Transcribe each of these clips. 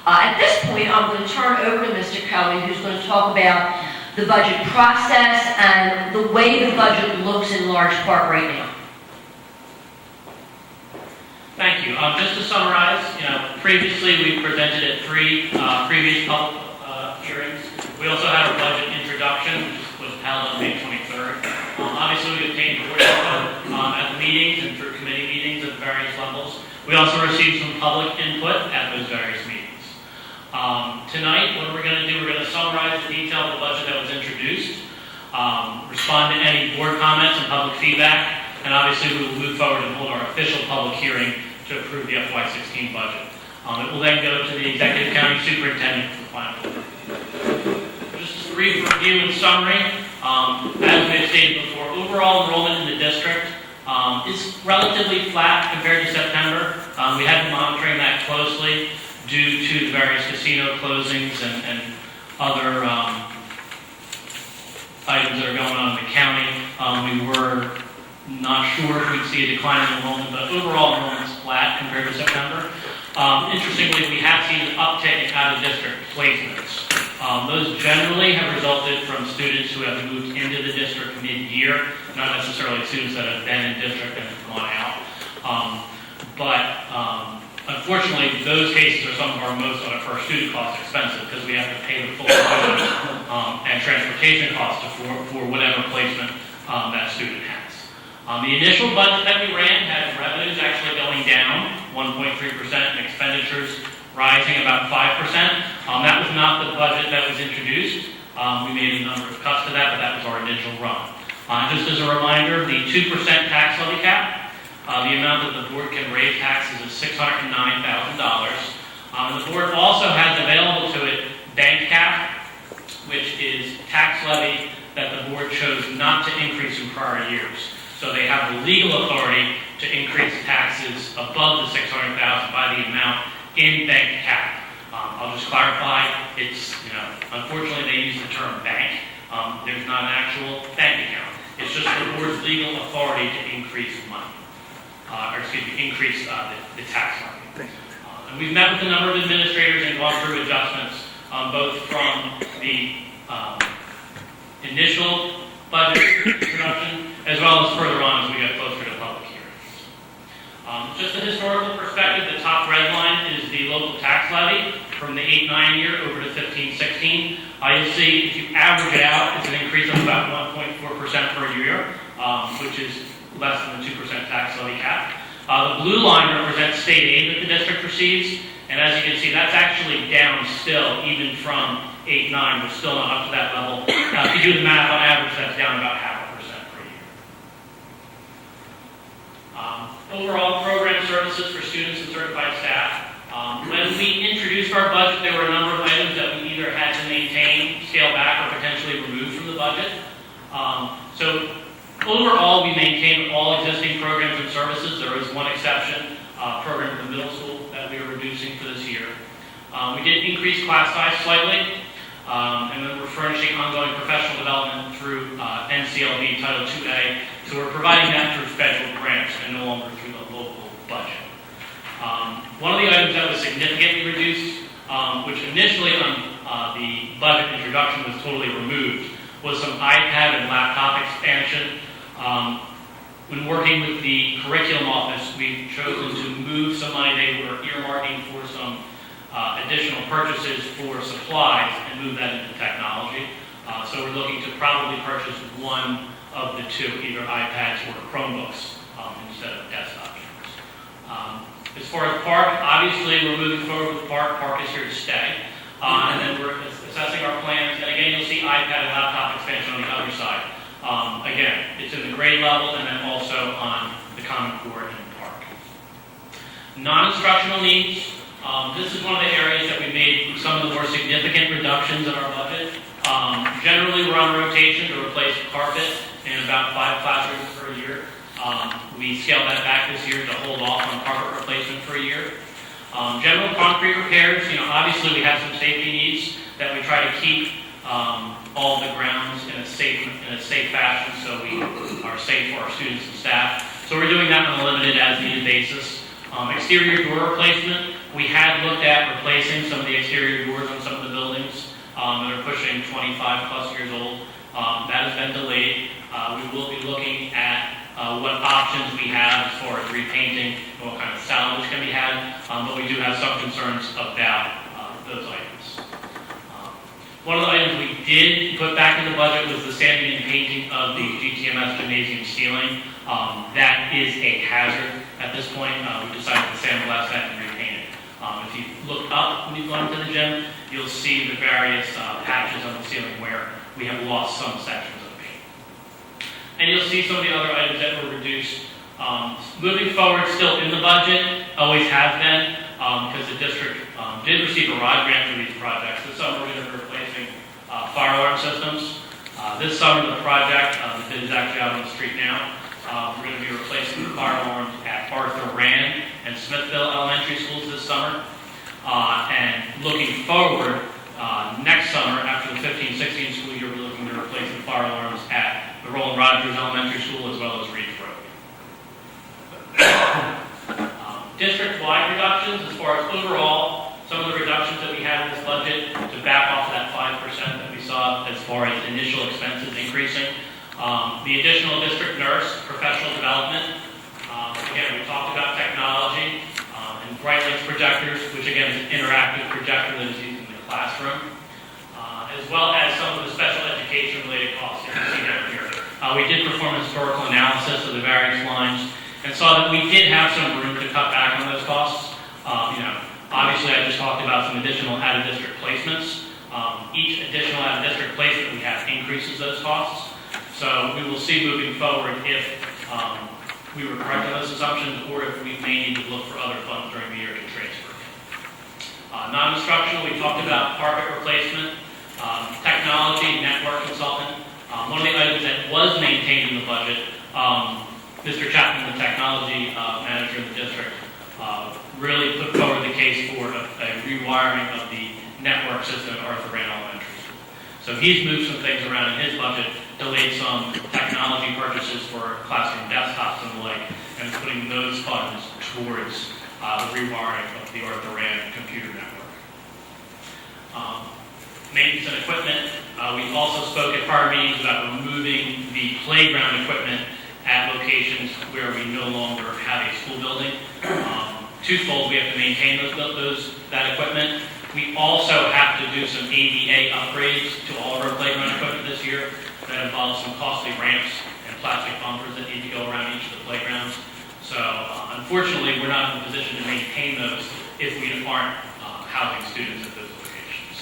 At this point, I'm going to turn over to Mr. Cohen, who's going to talk about the budget process and the way the budget looks in large part right now. Thank you. Just to summarize, previously we presented at three previous public hearings. We also had our budget introduction, which was held on May 23rd. Obviously, we obtained board input at the meetings and through committee meetings at various levels. We also received some public input at those various meetings. Tonight, what we're going to do, we're going to summarize the detail of the budget that was introduced, respond to any board comments and public feedback, and obviously we will move forward and hold our official public hearing to approve the FY16 budget. It will then go to the Executive County Superintendent for final approval. Just a brief review and summary. As we have stated before, overall enrollment in the district is relatively flat compared to September. We have been monitoring that closely due to the various casino closings and other items that are going on in the county. We were not sure if we'd see a decline in enrollment, but overall enrollment is flat compared to September. Interestingly, we have seen an uptick in out-of-district placements. Those generally have resulted from students who have moved into the district mid-year, not necessarily students that have been in district and have gone out. Unfortunately, those cases are some of our most on a per student cost expensive because we have to pay the full tuition and transportation costs for whatever placement that student has. The initial budget that we ran had revenues actually going down 1.3% and expenditures rising about 5%. That was not the budget that was introduced. We made a number of cuts to that, but that was our initial run. Just as a reminder, the 2% tax levy cap, the amount that the board can raise taxes is $609,000. And the board also has available to it bank cap, which is tax levy that the board chose not to increase in prior years. So they have the legal authority to increase taxes above the $600,000 by the amount in bank cap. I'll just clarify, it's, unfortunately they use the term bank. There's not an actual bank account. It's just the board's legal authority to increase money. Increase the tax levy. And we've met with a number of administrators and gone through adjustments, both from the initial budget introduction as well as further on as we get closer to public hearings. Just a historical perspective, the top red line is the local tax levy from the 8-9 year over to 15-16. You'll see if you average it out, it's an increase of about 1.4% per year, which is less than the 2% tax levy cap. The blue line represents state aid that the district receives, and as you can see, that's actually down still, even from 8-9. We're still not up to that level. If you do the math on average, that's down about 0.5% per year. Overall program services for students and certified staff. When we introduced our budget, there were a number of items that we either had to maintain, scale back, or potentially remove from the budget. So overall, we maintained all existing programs and services. There was one exception, program for the middle school that we are reducing for this year. We did increase class size slightly, and then we're furnishing ongoing professional development through NCLB Title IIA. So we're providing that through federal grants and no longer through the local budget. One of the items that was significantly reduced, which initially on the budget introduction was totally removed, was some iPad and laptop expansion. When working with the curriculum office, we've chosen to move some money they were earmarking for some additional purchases for supplies and move that into technology. So we're looking to probably purchase one of the two, either iPads or Chromebooks instead of desktop units. As far as Park, obviously we're moving forward with Park. Park is here to stay. And then we're assessing our plans. And again, you'll see iPad and laptop expansion on the other side. Again, it's in the grade level and then also on the Common Core and Park. Non-instructional needs. This is one of the areas that we made some of the more significant reductions in our budget. Generally, we're on rotation to replace carpet in about 5 classrooms per year. We scaled that back this year to hold off on carpet replacement for a year. General concrete repairs, obviously we have some safety needs that we try to keep all the grounds in a safe fashion so we are safe for our students and staff. So we're doing that on a limited as needed basis. Exterior door replacement, We had looked at replacing some of the exterior doors on some of the buildings that are pushing 25 plus years old. That has been delayed. We will be looking at what options we have as far as repainting and what kind of salvage can be had, but we do have some concerns about those items. One of the items we did put back in the budget was the sanding and painting of the GTMS gymnasium ceiling. That is a hazard at this point. We decided to sandblast that and repaint it. If you look up when you go into the gym, you'll see the various patches on the ceiling where we have lost some sections of paint. And you'll see some of the other items that were reduced. Moving forward, still in the budget, always have been, because the district did receive a ROD grant for these projects. This summer, we're going to be replacing fire alarm systems. This summer, the project, the bid is actually out on the street now. We're going to be replacing the fire alarms at Arthur Rand and Smithville Elementary Schools this summer. And looking forward, next summer, after the 15-16 school year, we're looking to replace the fire alarms at the Roland Rogers Elementary School as well as Reed Road. District-wide reductions, as far as overall, some of the reductions that we had in this budget to back off that 5% that we saw as far as initial expenses increasing. The additional district nurse, professional development. Again, we talked about technology and bright lights projectors, which again is an interactive projector that is used in the classroom, as well as some of the special education related costs. You can see down here. We did perform a historical analysis of the various lines and saw that we did have some room to cut back on those costs. Obviously I just talked about some additional out-of-district placements. Each additional out-of-district placement we have increases those costs. So we will see moving forward if we were correct on those assumptions or if we may need to look for other funds during the year to transfer. Non-instructional, we talked about carpet replacement, technology, network consultant. One of the items that was maintained in the budget, Mr. Chapman, the technology manager in the district, really put forward the case for a rewiring of the network system at Arthur Rand Elementary School. So he's moved some things around in his budget, delayed some technology purchases for classroom desktops and the like, and putting those funds towards the rewiring of the Arthur Rand computer network. Maintenance and equipment. We also spoke at prior meetings about removing the playground equipment at locations where we no longer have a school building. Twofold, we have to maintain that equipment. We also have to do some ADA upgrades to all of our playground equipment this year. That involves some costly ramps and plastic bumpers that need to go around each of the playgrounds. So unfortunately, we're not in a position to maintain those if we aren't housing students at those locations.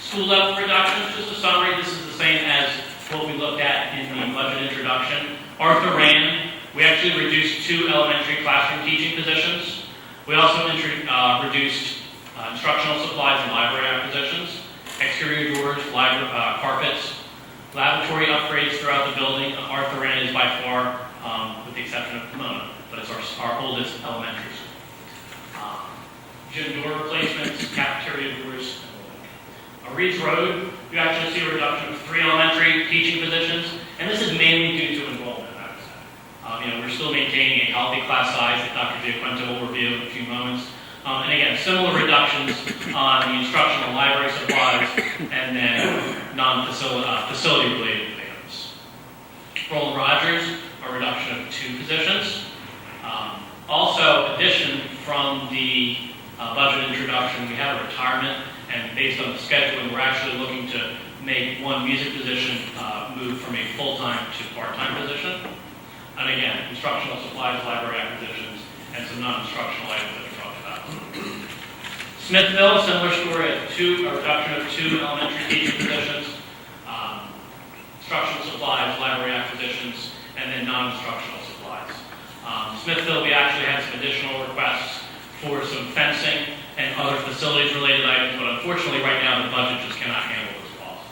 School level reductions, just a summary. This is the same as what we looked at in the budget introduction. Arthur Rand, we actually reduced 2 elementary classroom teaching positions. We also reduced instructional supplies and library acquisitions, exterior doors, carpets, laboratory upgrades throughout the building. Arthur Rand is by far, with the exception of Pomona, but it's our oldest elementary school. Gym door replacements, cafeteria doors. Reed's Road, you actually see a reduction of 3 elementary teaching positions, and this is mainly due to enrollment, I would say. We're still maintaining a healthy class size that Dr. Giaquinto will review in a few moments. And again, similar reductions on the instructional library supplies and then non-facility related items. Roland Rogers, a reduction of 2 positions. Also, addition from the budget introduction, we have a retirement, and based on the scheduling, we're actually looking to make 1 music position move from a full-time to part-time position. And again, instructional supplies, library acquisitions, and some non-instructional items that we talked about. Smithville, similar story, a reduction of 2 elementary teaching positions, instructional supplies, library acquisitions, and then non-instructional supplies. Smithville, we actually had some additional requests for some fencing and other facilities-related items, but unfortunately right now the budget just cannot handle those costs.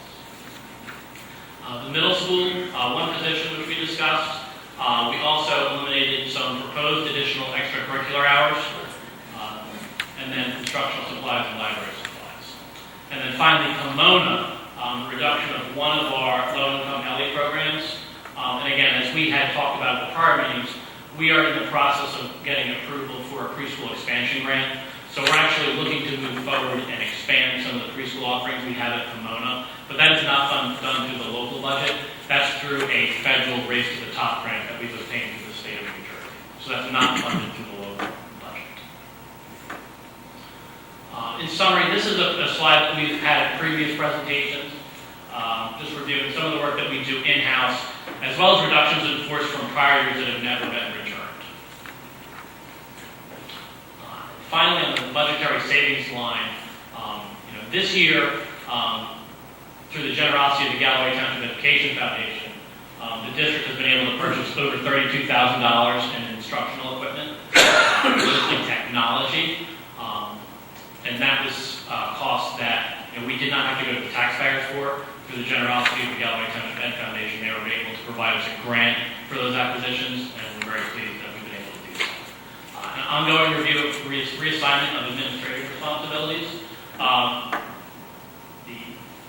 The middle school, 1 position which we discussed. We also eliminated some proposed additional extracurricular hours, and then instructional supplies and library supplies. And then finally, Pomona, reduction of 1 of our low-income LE programs. And again, as we had talked about at the prior meetings, we are in the process of getting approval for a preschool expansion grant. So we're actually looking to move forward and expand some of the preschool offerings we have at Pomona, but that is not done through the local budget. That's through a federal Race to the Top grant that we've obtained through the state of New Jersey. So that's not funded through the local budget. In summary, this is a slide that we've had at previous presentations, just reviewing some of the work that we do in-house, as well as reductions in force from prior years that have never been returned. Finally, on the budgetary savings line, this year, through the generosity of the Galloway Township Education Foundation, the district has been able to purchase over $32,000 in instructional equipment, mostly technology, and that was costs that we did not have to go to the taxpayers for. Through the generosity of the Galloway Township Ed Foundation, they were able to provide us a grant for those acquisitions, and we're very pleased that we've been able to do so. An ongoing review of reassignment of administrative responsibilities. The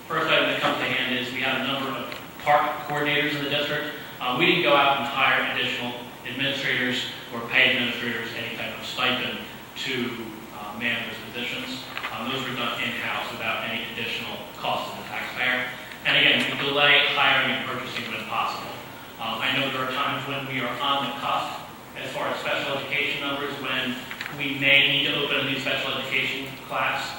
first item that comes to hand is we have a number of park coordinators in the district. We didn't go out and hire additional administrators or pay administrators any type of stipend to man those positions. Those were done in-house without any additional cost to the taxpayer. And again, we delay hiring and purchasing when possible. I know there are times when we are on the cusp as far as special education numbers, when we may need to open a new special education class.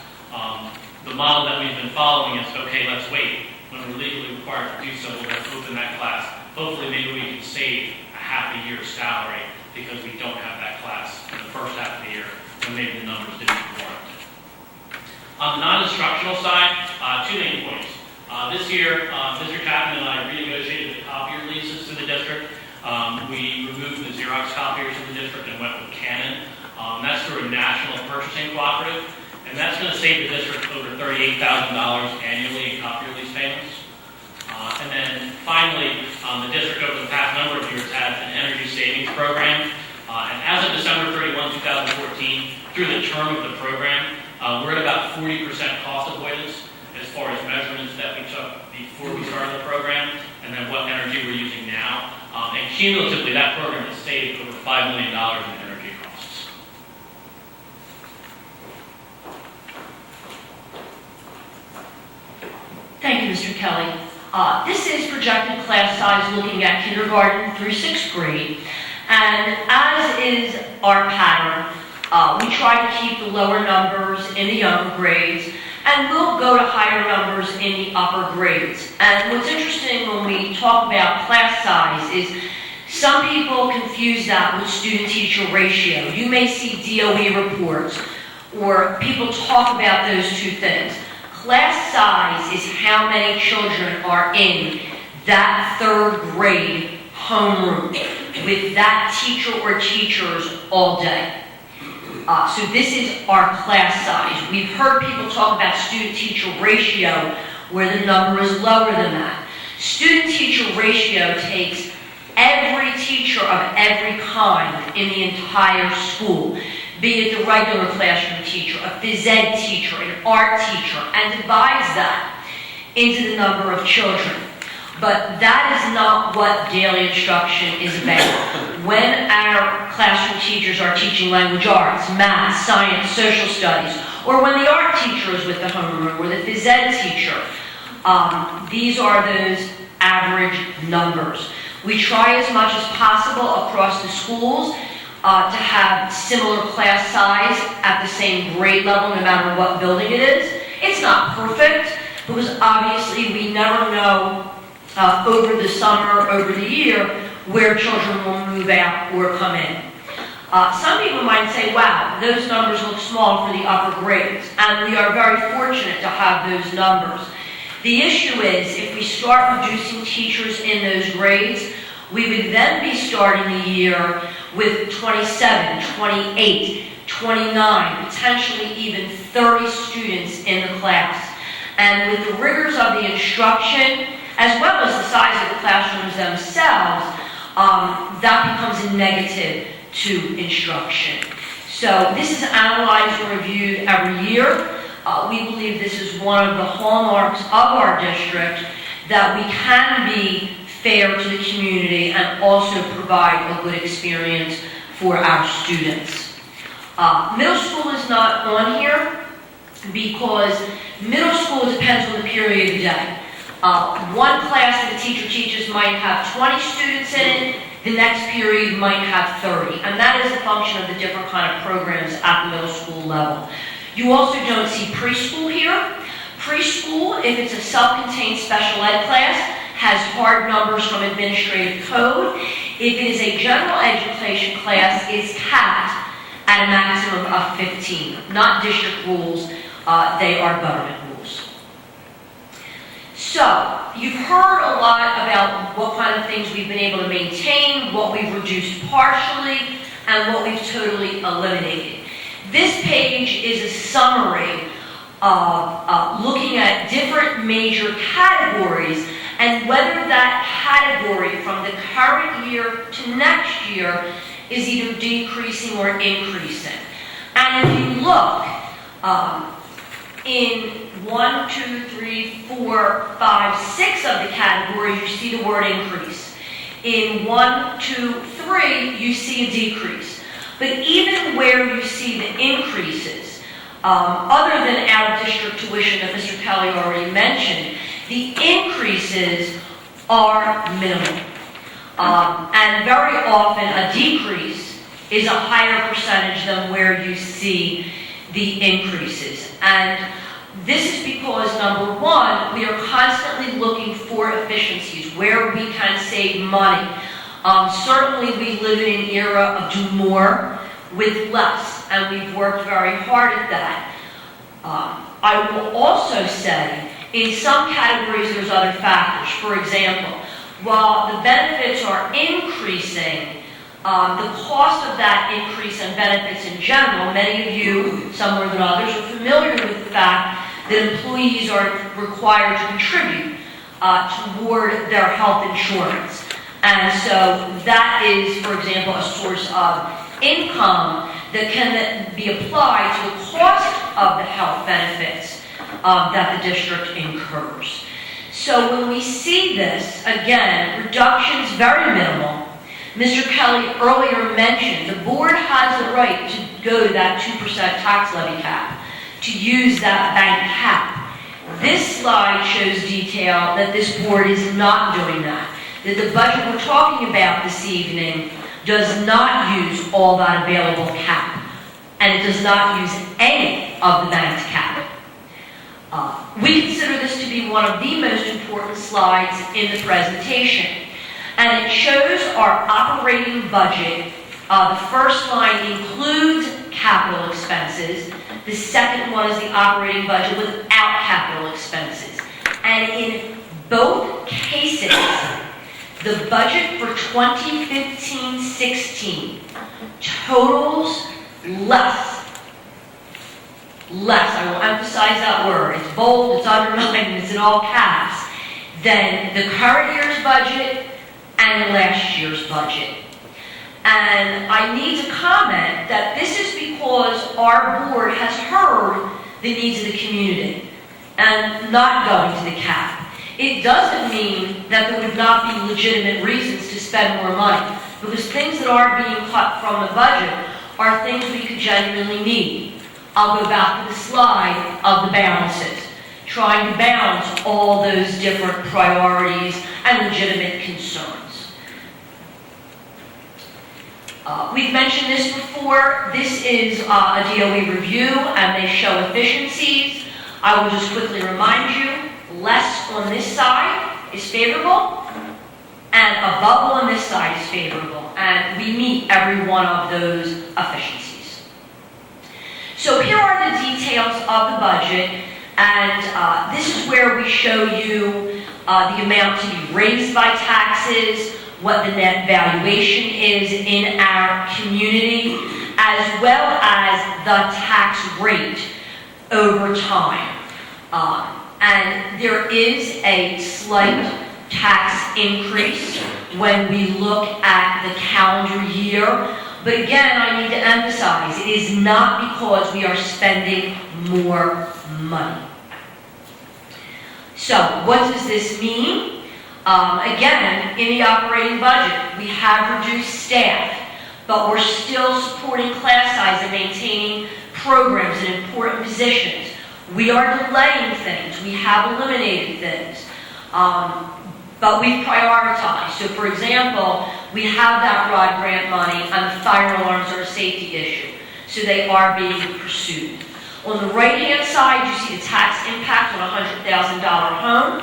The model that we've been following is, okay, let's wait. When we're legally required to do so, we'll then open that class. Hopefully, maybe we can save a half a year's salary because we don't have that class in the first half of the year when maybe the numbers didn't warrant it. On the non-instructional side, two main points. This year, Mr. Chapman and I renegotiated the copier leases to the district. We removed the Xerox copiers in the district and went with Canon. That's through a national purchasing cooperative, and that's going to save the district over $38,000 annually in copier lease payments. And then finally, the district over the past number of years has an energy savings program. And as of December 31, 2014, through the term of the program, we're at about 40% cost avoidance as far as measurements that we took before we started the program, and then what energy we're using now. And cumulatively, that program has saved over $5 million in energy costs. Thank you, Mr. Kelly. This is projected class size looking at kindergarten through 6th grade. And as is our pattern, we try to keep the lower numbers in the younger grades, and we'll go to higher numbers in the upper grades. And what's interesting when we talk about class size is some people confuse that with student-teacher ratio. You may see DOE reports, or people talk about those two things. Class size is how many children are in that 3rd grade homeroom with that teacher or teachers all day. So this is our class size. We've heard people talk about student-teacher ratio where the number is lower than that. Student-teacher ratio takes every teacher of every kind in the entire school, be it the regular classroom teacher, a phys ed teacher, an art teacher, and divides that into the number of children. But that is not what daily instruction is about. When our classroom teachers are teaching language arts, math, science, social studies, or when the art teacher is with the homeroom, or the phys ed teacher, these are those average numbers. We try as much as possible across the schools to have similar class size at the same grade level, no matter what building it is. It's not perfect, because obviously we never know over the summer, over the year, where children will move out or come in. Some people might say, wow, those numbers look small for the upper grades, and we are very fortunate to have those numbers. The issue is, if we start reducing teachers in those grades, we would then be starting the year with 27, 28, 29, potentially even 30 students in the class. And with the rigors of the instruction, as well as the size of the classrooms themselves, that becomes a negative to instruction. So this is analyzed and reviewed every year. We believe this is one of the hallmarks of our district, that we can be fair to the community and also provide a good experience for our students. Middle school is not on here because middle school depends on the period of the day. One class that the teacher teaches might have 20 students in it, the next period might have 30, and that is a function of the different kind of programs at the middle school level. You also don't see preschool here. Preschool, if it's a self-contained special ed class, has hard numbers from administrative code. If it is a general education class, it's capped at a maximum of 15. Not district rules, they are government rules. So, you've heard a lot about what kind of things we've been able to maintain, what we've reduced partially, and what we've totally eliminated. This page is a summary of looking at different major categories and whether that category from the current year to next year is either decreasing or increasing. And if you look, in 1, 2, 3, 4, 5, 6 of the categories, you see the word increase. In 1, 2, 3, you see a decrease. But even where you see the increases, other than our district tuition that Mr. Kelly already mentioned, the increases are minimal. And very often a decrease is a higher percentage than where you see the increases. And this is because, number one, we are constantly looking for efficiencies, where we can save money. Certainly we live in an era of do more with less, and we've worked very hard at that. I will also say, in some categories there's other factors. For example, while the benefits are increasing, the cost of that increase in benefits in general, many of you, some more than others, are familiar with the fact that employees are required to contribute toward their health insurance. And so that is, for example, a source of income that can be applied to the cost of the health benefits that the district incurs. So when we see this, again, reductions very minimal. Mr. Kelly earlier mentioned the board has the right to go to that 2% tax levy cap, to use that bank cap. This slide shows detail that this board is not doing that the budget we're talking about this evening does not use all that available cap, and it does not use any of the bank's cap. We consider this to be one of the most important slides in the presentation, and it shows our operating budget. The first line includes capital expenses. The second one is the operating budget without capital expenses. And in both cases, the budget for 2015-16 totals less, I will emphasize that word, it's bold, it's underlined, it's in all caps, than the current year's budget and last year's budget. And I need to comment that this is because our board has heard the needs of the community and not going to the cap. It doesn't mean that there would not be legitimate reasons to spend more money, because things that are being cut from the budget are things we could genuinely need. I'll go back to the slide of the balances, trying to balance all those different priorities and legitimate concerns. We've mentioned this before. This is a DOE review, and they show efficiencies. I will just quickly remind you, less on this side is favorable, and above on this side is favorable, and we meet every one of those efficiencies. So here are the details of the budget, and this is where we show you the amount to be raised by taxes, what the net valuation is in our community, as well as the tax rate over time. And there is a slight tax increase when we look at the calendar year. But again, I need to emphasize, it is not because we are spending more money. So what does this mean? Again, in the operating budget, we have reduced staff, but we're still supporting class size and maintaining programs in important positions. We are delaying things. We have eliminated things. But we've prioritized. So, for example, we have that ROD grant money, and the fire alarms are a safety issue. So they are being pursued. On the right-hand side, you see the tax impact on a $100,000 home.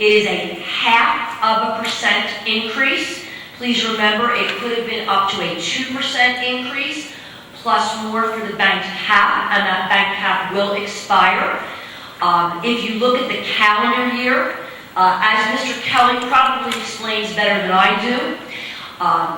It is a 0.5% increase. Please remember, it could have been up to a 2% increase, plus more for the bank cap, and that bank cap will expire. If you look at the calendar year, as Mr. Kelly probably explains better than I do,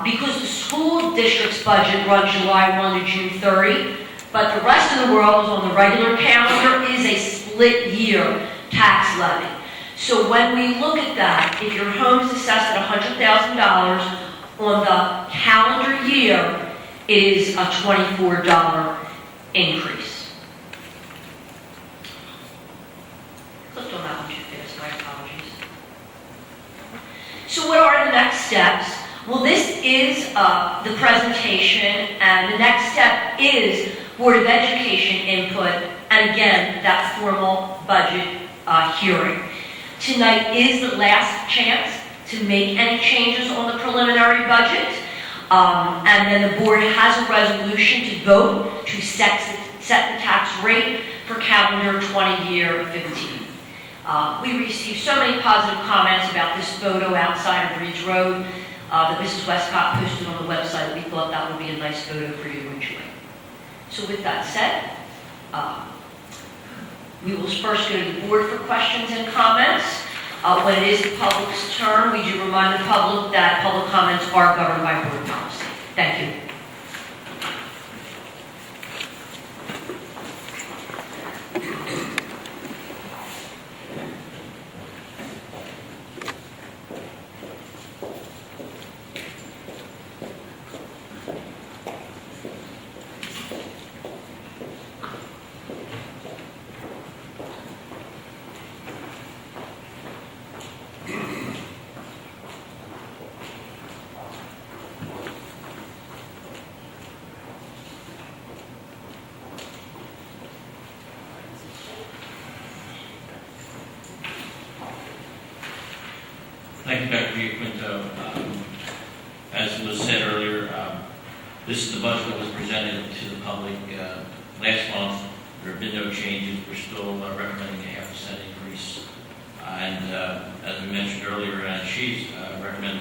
because the school district's budget runs July 1 to June 30, but the rest of the world is on the regular calendar, is a split year tax levy. So when we look at that, if your home's assessed at $100,000 on the calendar year, it is a $24 increase. Clicked on that one too fast, my apologies. So what are the next steps? Well, this is the presentation, and the next step is Board of Education input, and again, that formal budget hearing. Tonight is the last chance to make any changes on the preliminary budget, and then the board has a resolution to vote to set the tax rate for calendar 20 year 15. We received so many positive comments about this photo outside of Reed's Road that Mrs. Westcott posted on the website, that we thought that would be a nice photo for you to enjoy. So with that said, we will first go to the board for questions and comments. When it is the public's turn, we do remind the public that public comments are governed by board policy. Thank you. Thank you, Dr. Giaquinto. As was said earlier, this is the budget that was presented to the public last month. There have been no changes. We're still recommending a 0.5% increase. As we mentioned earlier, and she's recommend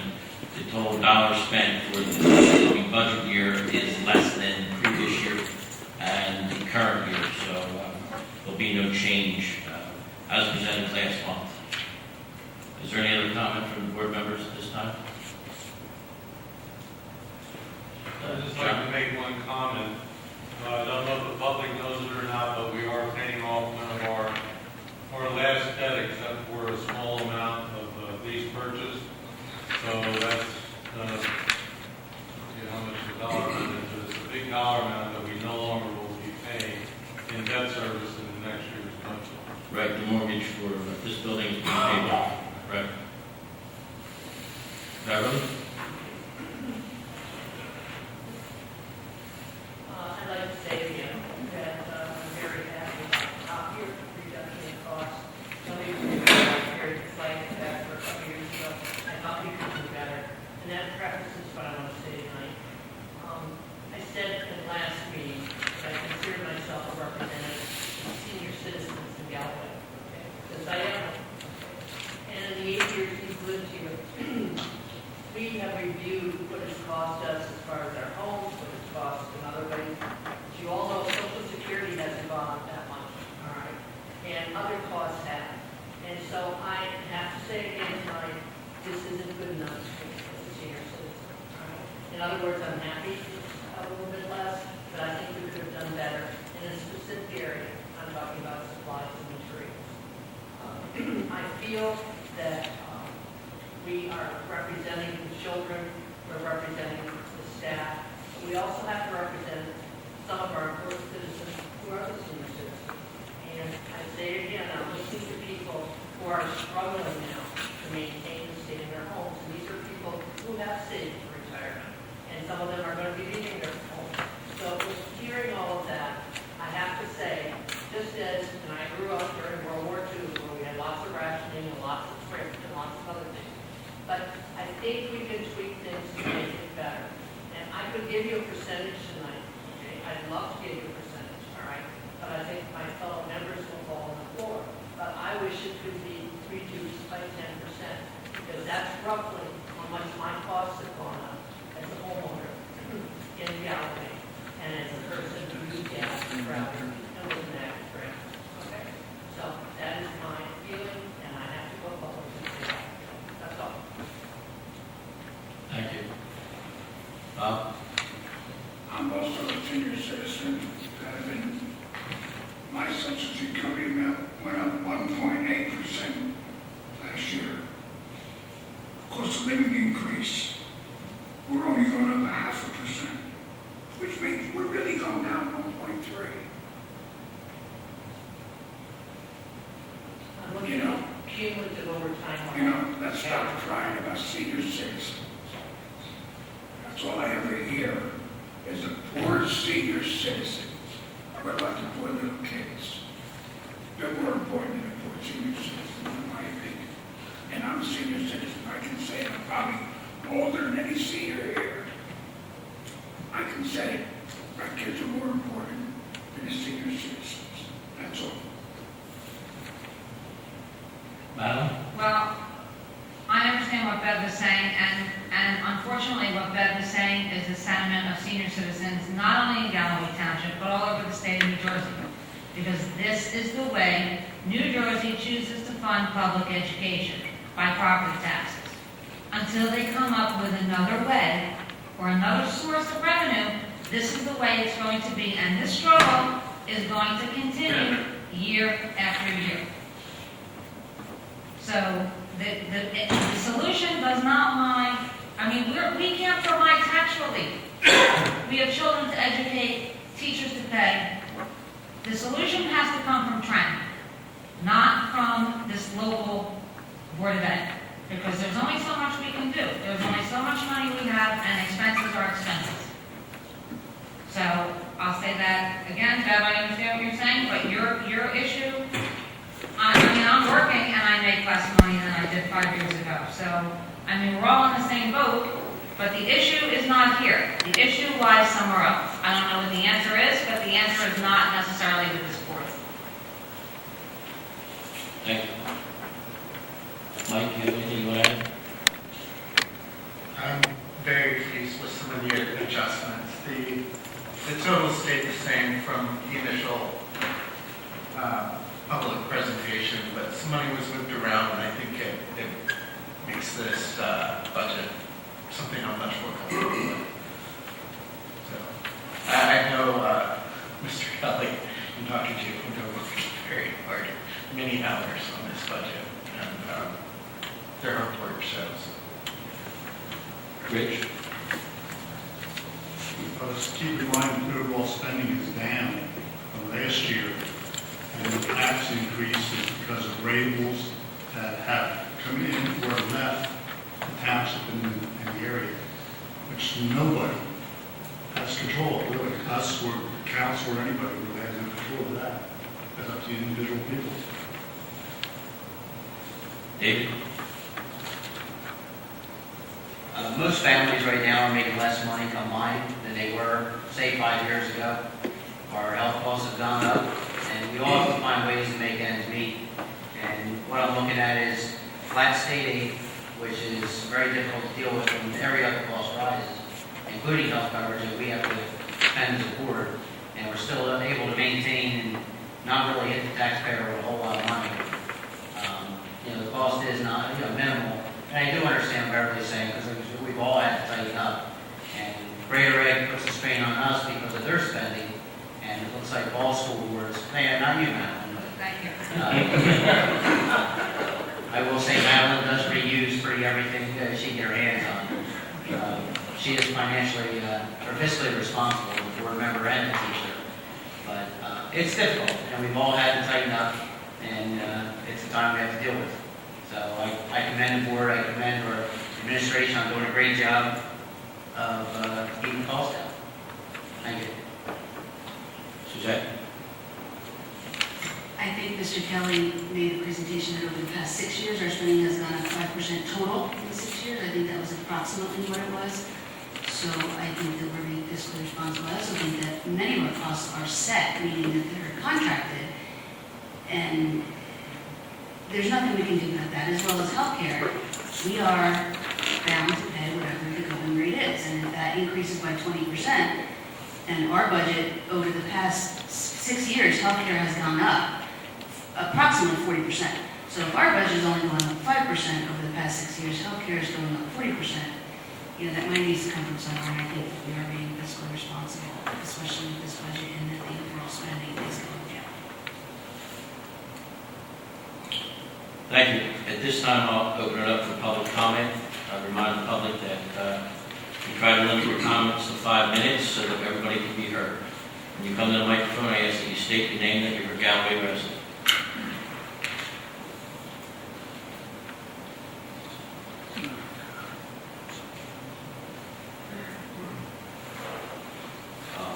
the total dollars spent for the upcoming budget year is less than previous year and the current year. So there'll be no change as presented last month. Is there any other comment from the board members at this time? I'd just like to make one comment. I don't know if the public knows it or not, but we are paying off one of our last debt, except for a small amount of lease purchase. So that's, how much the dollar amount is. It's a big dollar amount that we no longer will be paying in debt service in the next year's budget. Right, the mortgage for this building is being paid off. Right. Beverly? I'd like to say again that I'm very happy about your reduction in costs. Somebody was very excited that for a couple years ago, I thought we could do better. And that prefaces what I want to say tonight. I said in the last meeting that I consider myself a representative of senior citizens in Galloway. Okay? Because I am. And in the 8 years we've lived here, we have reviewed what it's cost us as far as our homes, what it's cost in other ways. As you all know, Social Security hasn't gone up that much, all right? And other costs have. And so I have to say again tonight, this isn't good enough for a senior citizen, all right? In other words, I'm happy it's a little bit less, but I think we could have done better in a specific area. I'm talking about supplies and materials. I feel that we are representing the children, we're representing the staff. We also have to represent some of our important citizens who are the senior citizens. And I say again, I'm listening to people who are struggling now to maintain the state of have saved for retirement, and some of them are going to be leaving their home. So hearing all of that, I have to say, just as, and I grew up during World War II, where we had lots of rationing and lots of thrift and lots of other things, but I think we can tweak things to make it better. And I could give you a percentage tonight, okay? I'd love to give you a percentage, all right? But I think my fellow members will fall on the floor. But I wish it could be reduced by 10%, because that's roughly how much my costs have gone up as a homeowner in Galloway, and as a person who used gas and travel and was an active friend. Okay? So that is my feeling, and I have to go public and say that. That's all. Thank you. Bob? I'm also a senior citizen that have been, my social security amount went up 1.8% last year. Of course, the living increase, we're only going up 0.5%, which means we're really going down 1.3. I'm looking You know. at cumulative overtime. You know, let's stop crying about senior citizens. That's all I ever hear is the poor senior citizens. What about the poor little kids? They're more important than the poor senior citizens, in my opinion. And I'm a senior citizen. I can say it. I'm probably older than any senior here. I can say it. My kids are more important than the senior citizens. That's all. Madam? Well, I understand what Bev is saying, and unfortunately what Bev is saying is the sentiment of senior citizens, not only in Galloway Township, but all over the state of New Jersey. Because this is the way New Jersey chooses to fund public education, by property taxes. Until they come up with another way, or another source of revenue, this is the way it's going to be. And this struggle is going to continue year after year. So the solution does not lie. I mean, we can't provide tax relief. We have children to educate, teachers to pay. The solution has to come from Trent, not from this local Board of Ed, because there's only so much we can do. There's only so much money we have, and expenses are expenses. So I'll say that again, Bev, I understand what you're saying, but your issue, I mean, I'm working and I make less money than I did 5 years ago. So, I mean, we're all in the same boat, but the issue is not here. The issue lies somewhere else. I don't know what the answer is, but the answer is not necessarily with this board. Thank you. Mike, you have anything you want to add? I'm very pleased with some of the adjustments. The total stayed the same from the initial public presentation, but some money was moved around, and I think it makes this budget something I'm much more comfortable with. So, I know Mr. Kelly, I'm talking to you, I'm going to work very hard, many hours on this budget, and their hard work shows. Rich? Because keep in mind, the overall spending is down from last year, and the tax increase is because of rables that have come in or left the township in the area, which nobody has control of, really. Us or council or anybody really has no control of that. That's up to the individual people. David? Most families right now are making less money combined than they were, say, 5 years ago. Our health costs have gone up, and we all have to find ways to make ends meet. And what I'm looking at is flat state aid, which is very difficult to deal with when every other cost rises, including health coverage that we have to spend as a board. And we're still able to maintain and not really hit the taxpayer with a whole lot of money. The cost is not minimal. And I do understand what everybody's saying, because we've all had to tighten up. And Greater Ed puts a strain on us because of their spending. And it looks like all school boards, not you, Madeline, but Thank you. I will say Madeline does reuse pretty everything she can get her hands on. She is financially or fiscally responsible as a board member and a teacher. But it's difficult, and we've all had to tighten up, and it's a time we have to deal with. So I commend the board, I commend our administration on doing a great job of keeping costs down. Thank you. Suzette? I think Mr. Kelly made a presentation that over the past 6 years, our spending has gone up 5% total in 6 years. I think that was approximately what it was. So I think that we're being fiscally responsible. I also think that many of our costs are set, meaning that they're contracted. And there's nothing we can do about that, as well as healthcare. We are bound to pay whatever the going rate is. And if that increases by 20%, and our budget over the past 6 years, healthcare has gone up approximately 40%. So if our budget is only going up 5% over the past 6 years, healthcare is going up 40%. You know, that money needs to come from somewhere, and I think that we are being fiscally responsible, especially with this budget, and that the overall spending is going down. Thank you. At this time, I'll open it up for public comment. I remind the public that you try to limit your comments to 5 minutes so that everybody can be heard. When you come to the microphone, I ask that you state your name, that you're a Galloway resident.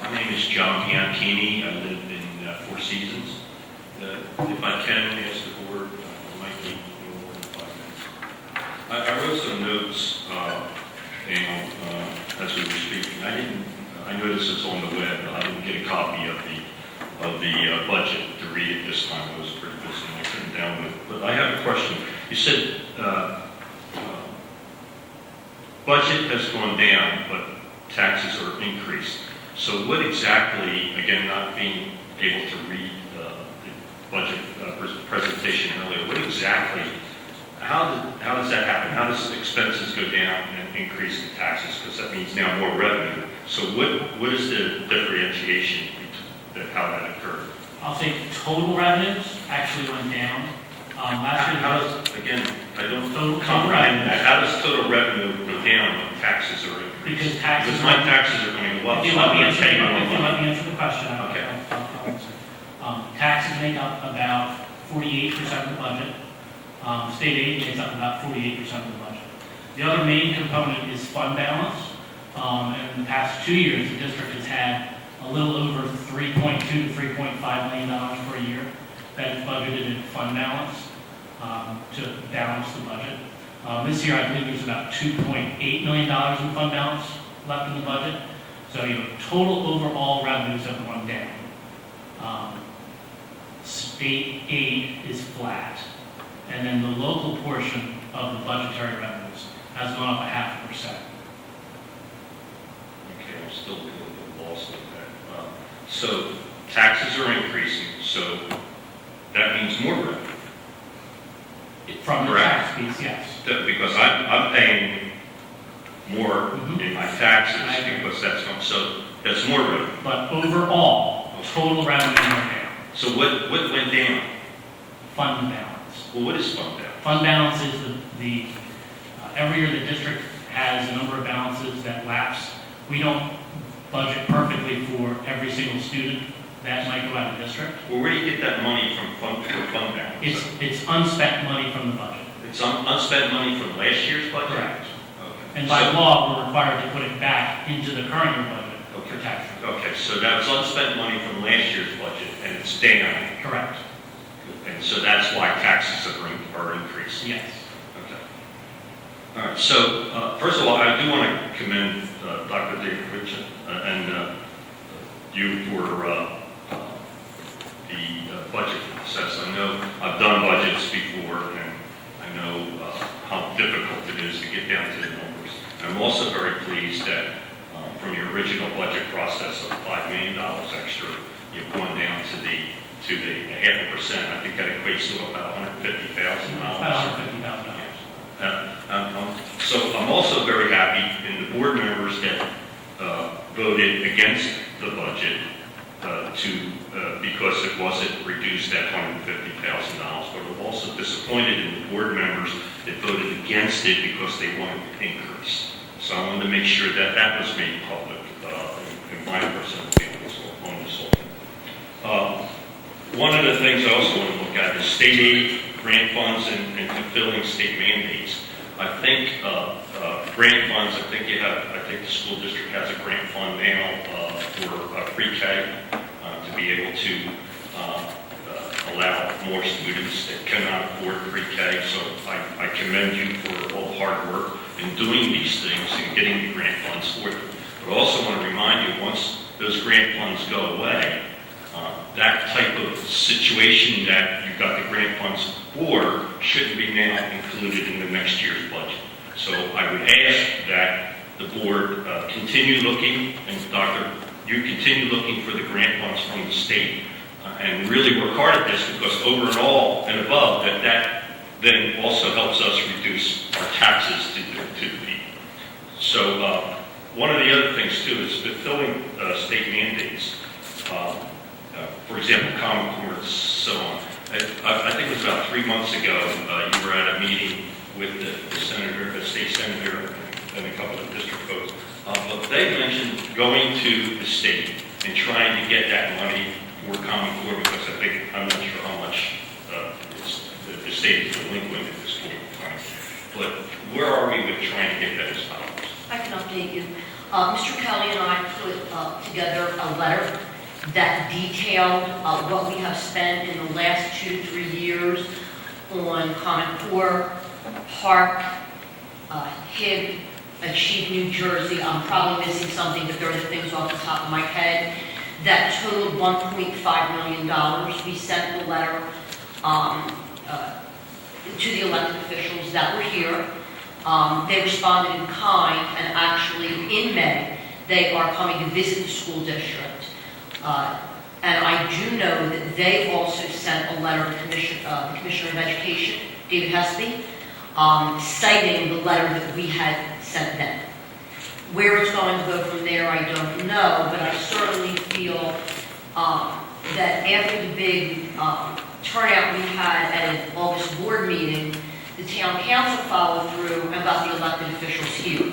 My name is John Bianchini. I live in Four Seasons. If I can ask the board, it might be no more than 5 minutes. I wrote some notes, as we were speaking. I noticed it's on the web, but I didn't get a copy of the budget to read it this time. I was pretty busy and I couldn't download it. But I have a question. You said budget has gone down, but taxes are increased. So what exactly, again, not being able to read the budget presentation earlier, what exactly, how does that happen? How does expenses go down and increase the taxes? Because that means now more revenue. So what is the differentiation between how that occurred? I'll say total revenues actually went down. Last year, How does, again, I don't Total comprehend that. revenue. How does total revenue go down when taxes are increased? Because taxes. Because my taxes are going to go up. If you so let I'm me gonna answer, pay more if you money. let me answer the question, I'll Okay. answer. Taxes make up about 48% of the budget. State aid makes up about 48% of the budget. The other main component is fund balance. And in the past 2 years, the district has had a little over $3.2 to $3.5 million per year that is budgeted in fund balance to balance the budget. This year, I believe there's about $2.8 million in fund balance left in the budget. So, total overall revenues have gone down. State aid is flat. And then the local portion of the budgetary revenues has gone up 0.5%. Okay, I'm still a little bit lost with that. So taxes are increasing, so that means more revenue. From the Correct. tax piece, yes. Because I'm paying more Mhm. in my taxes I agree. because so that's more revenue. But overall, total revenue went down. So what went down? Fund balance. Well, what is fund balance? Fund balance is every year the district has a number of balances that lapse. We don't budget perfectly for every single student that might go out of district. Well, where do you get that money from fund balance? It's unspent money from the budget. It's unspent money from last year's budget? Correct. Okay. And by So- law, we're required to put it back into the current year budget for tax. Okay, so that's unspent money from last year's budget, and it's down, Correct. and so that's why taxes are increasing. Yes. Okay. All right, so first of all, I do want to commend Dr. David Richard and you for the budget process. I know I've done budgets before, and I know how difficult it is to get down to the numbers. I'm also very pleased that from your original budget process of $5 million extra, you've gone down to the 0.5%. I think that equates to about $150,000. About $150,000. So I'm also very happy in the board members that voted against the budget because it wasn't reduced at $150,000. But I'm also disappointed in the board members that voted against it because they wanted an increase. So I wanted to make sure that that was made public in my personal feelings on this whole. One of the things I also want to look at is state aid, grant funds, and fulfilling state mandates. I think grant funds, I think the school district has a grant fund now for pre-K to be able to allow more students that cannot afford pre-K. So I commend you for all the hard work in doing these things and getting the grant funds for them. But I also want to remind you, once those grant funds go away, that type of situation that you've got the grant funds for shouldn't be now included in the next year's budget. So I would ask that the board continue looking, and Doctor, you continue looking for the grant funds from the state and really work hard at this, because over and all and above, that then also helps us reduce our taxes to the people. So one of the other things too is fulfilling state mandates. For example, Common Core and so on. I think it was about 3 months ago, you were at a meeting with the senator, the state senator, and a couple of district folks. But they mentioned going to the state and trying to get that money for Common Core, because I'm not sure how much the state is delinquent at this point in time. But where are we with trying to get that as dollars? I can update you. Mr. Kelly and I put together a letter that detailed what we have spent in the last 2-3 years on Common Core, Park, HIB, Achieve New Jersey. I'm probably missing something, but there are the things off the top of my head. That totaled $1.5 million. We sent the letter to the elected officials that were here. They responded in kind, and actually in May, they are coming to visit the school district. And I do know that they also sent a letter to the Commissioner of Education, David Hespy, citing the letter that we had sent them. Where it's going to go from there, I don't know, but I certainly feel that after the big turnout we had at an August board meeting, the town council followed through and got the elected officials here.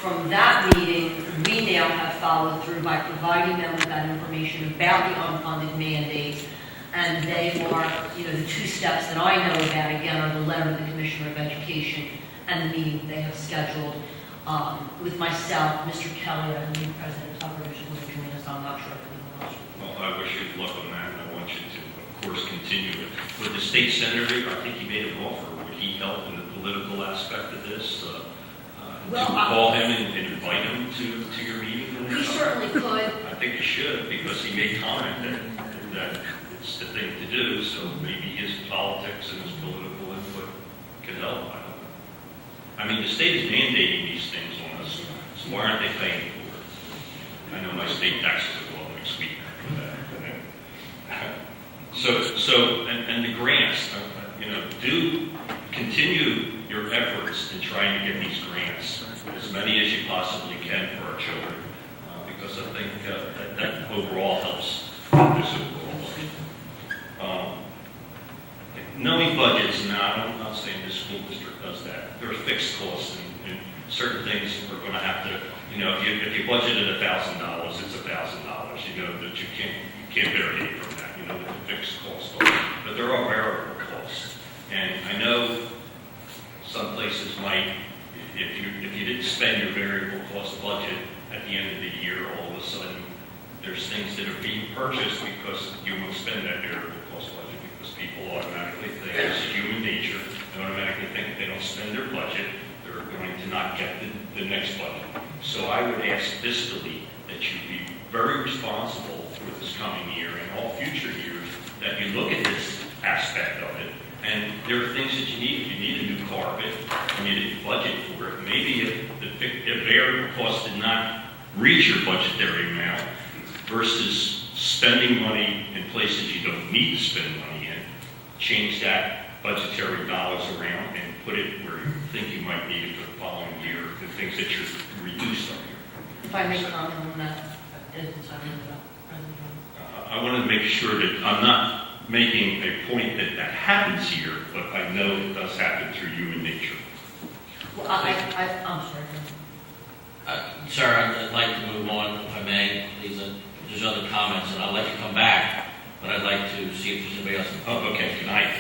From that meeting, we now have followed through by providing them with that information about the unfunded mandates. And they are, the 2 steps that I know about, again, are the letter to the Commissioner of Education and the meeting they have scheduled with myself, Mr. Kelly, and the President Tucker, who's going to join us. I'm not sure if anyone else. Well, I wish you luck on that, and I want you to, of course, continue it. With the state senator, I think he made an offer. Would he help in the political aspect of this? Well, to call him and invite him to your meeting? He certainly could. I think you should, because he made comment that it's the thing to do, so maybe his politics and his political input can help. I don't know. I mean, the state is mandating these things on us, so why aren't they paying for it? I know my state taxes will go up next week for that. So, and the grants, do continue your efforts in trying to get these grants, as many as you possibly can for our children, because I think that overall helps this overall budget. Knowing budgets, now I'm not saying this school district does that. There are fixed costs, and certain things we're going to have to, if you budgeted $1,000, it's $1,000. That you can't vary from that. What the fixed costs are, but there are variable costs, and I know some places might, if you didn't spend your variable cost budget at the end of the year, all of a sudden there's things that are being purchased because you won't spend that variable cost budget, because people automatically think it's human nature. They automatically think if they don't spend their budget, they're going to not get the next budget. So I would ask fiscally that you be very responsible for this coming year and all future years, that you look at this aspect of it. And there are things that you need. If you need a new carpet, and you didn't budget for it, maybe if variable cost did not reach your budgetary amount, versus spending money in places you don't need to spend money in, change that budgetary dollars around and put it where you think you might need it for the following year, the things that you're reduced on here. If I may comment on that, I want to make sure that I'm not making a point that happens here, but I know it does happen through human nature. Well, I'm sorry. Sir, I'd like to move on, if I may, please. There's other comments, and I'd like to come back, but I'd like to see if there's anybody else. Oh, okay. Can I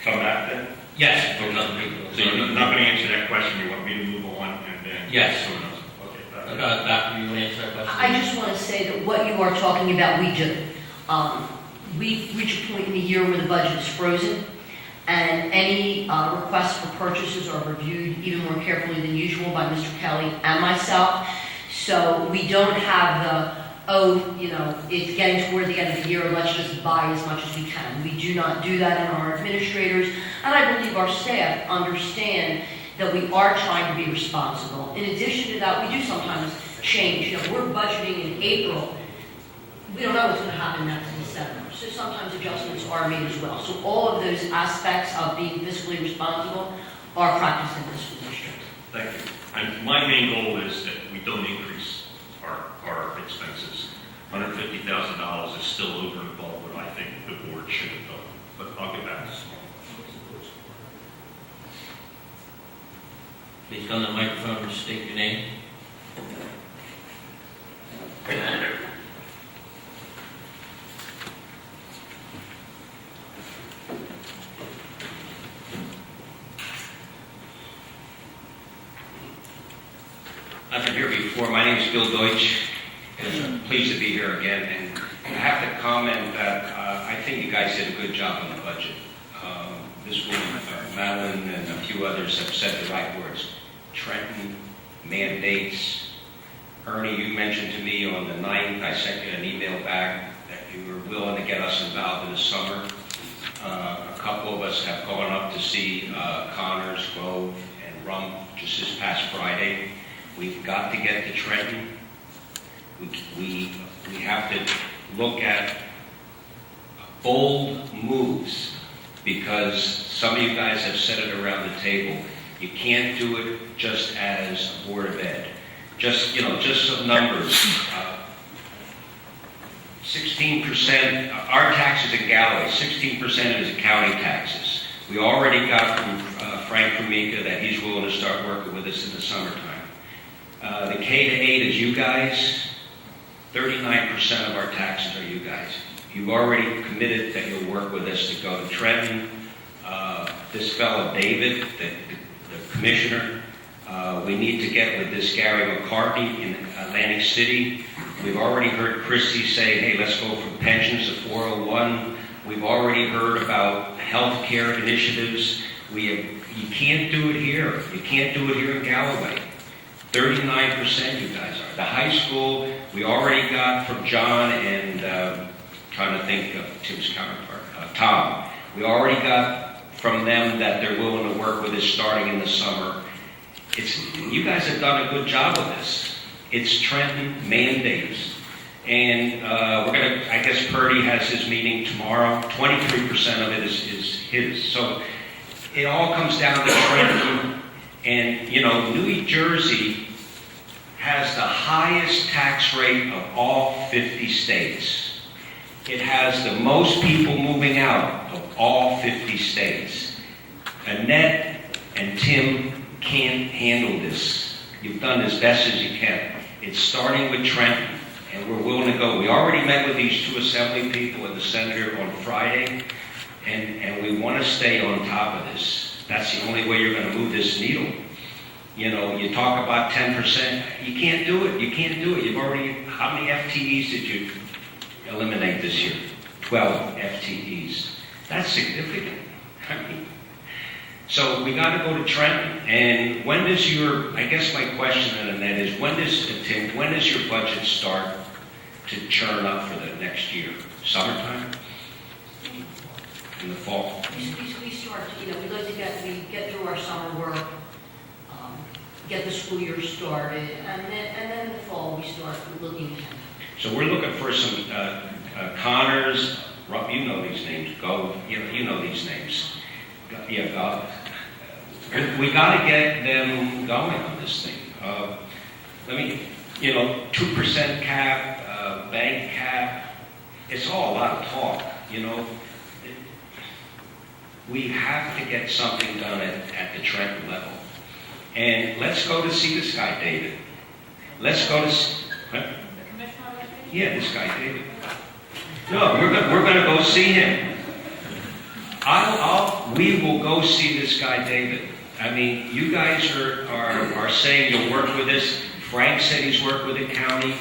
come back then? Yes, there's other people. So you're not going to answer that question, you want me to move on and then? Yes. Someone else? Okay. Doctor, you want to answer that question? I just want to say that what you are talking about, we do. We reach a point in the year where the budget is frozen, and any requests for purchases are reviewed even more carefully than usual by Mr. Kelly and myself. So we don't have the, it's getting toward the end of the year, let's just buy as much as we can. We do not do that, and our administrators, and I believe our staff, understand that we are trying to be responsible. In addition to that, we do sometimes change. We're budgeting in April. We don't know what's going to happen next in December. So sometimes adjustments are made as well. So all of those aspects of being fiscally responsible are practiced in this school district. Thank you. And my main goal is that we don't increase our expenses. $150,000 is still over and above what I think the board should have done. But I'll get back to this. Please come to the microphone and state your name. I've been here before. My name is Bill Deutsch, and I'm pleased to be here again. And I have to comment that I think you guys did a good job on the budget. This woman, Madeline, and a few others have said the right words. Trenton, mandates. Ernie, you mentioned to me on the 9th, I sent you an email back that you were willing to get us involved in the summer. A couple of us have gone up to see Connors, Grove, and Rump just this past Friday. We've got to get to Trenton. We have to look at bold moves, because some of you guys have said it around the table. You can't do it just as a Board of Ed. Just some numbers. 16%, our taxes in Galloway, 16% of it is county taxes. We already got from Frank Formica that he's willing to start working with us in the summertime. The K to 8 is you guys. 39% of our taxes are you guys. You've already committed that you'll work with us to go to Trenton. This fellow, David, the commissioner, we need to get with this Gary McCartney in Atlantic City. We've already heard Christie say, hey, let's go from pensions to 401. We've already heard about health care initiatives. You can't do it here. You can't do it here in Galloway. 39% you guys are. The high school, we already got from John and trying to think of Tim's counterpart, Tom. We already got from them that they're willing to work with us starting in the summer. You guys have done a good job with this. It's Trenton mandates. And we're going to, I guess Purdy has his meeting tomorrow. 23% of it is his. So it all comes down to Trenton. And, New Jersey has the highest tax rate of all 50 states. It has the most people moving out of all 50 states. Annette and Tim can't handle this. You've done as best as you can. It's starting with Trenton, and we're willing to go. We already met with these two assembly people and the senator on Friday, and we want to stay on top of this. That's the only way you're going to move this needle. You talk about 10%. You can't do it. You can't do it. You've already, how many FTEs did you eliminate this year? 12 FTEs. That's significant. So we got to go to Trenton. And when does I guess my question on that is, when does your budget start to churn up for the next year? Summertime? In the fall? We start, we like to get through our summer work, get the school year started, and then in the fall we start looking ahead. So we're looking for some Connors, you know these names, you know these names. Yeah, we got to get them going on this thing. 2% cap, bank cap, it's all a lot of talk, We have to get something done at the Trenton level. And let's go to see this guy, David. Let's go to... Huh? Yeah, this guy, David. No, we're going to go see him. I'll We will go see this guy, David. I mean, you guys are saying you'll work with us. Frank said he's worked with the county.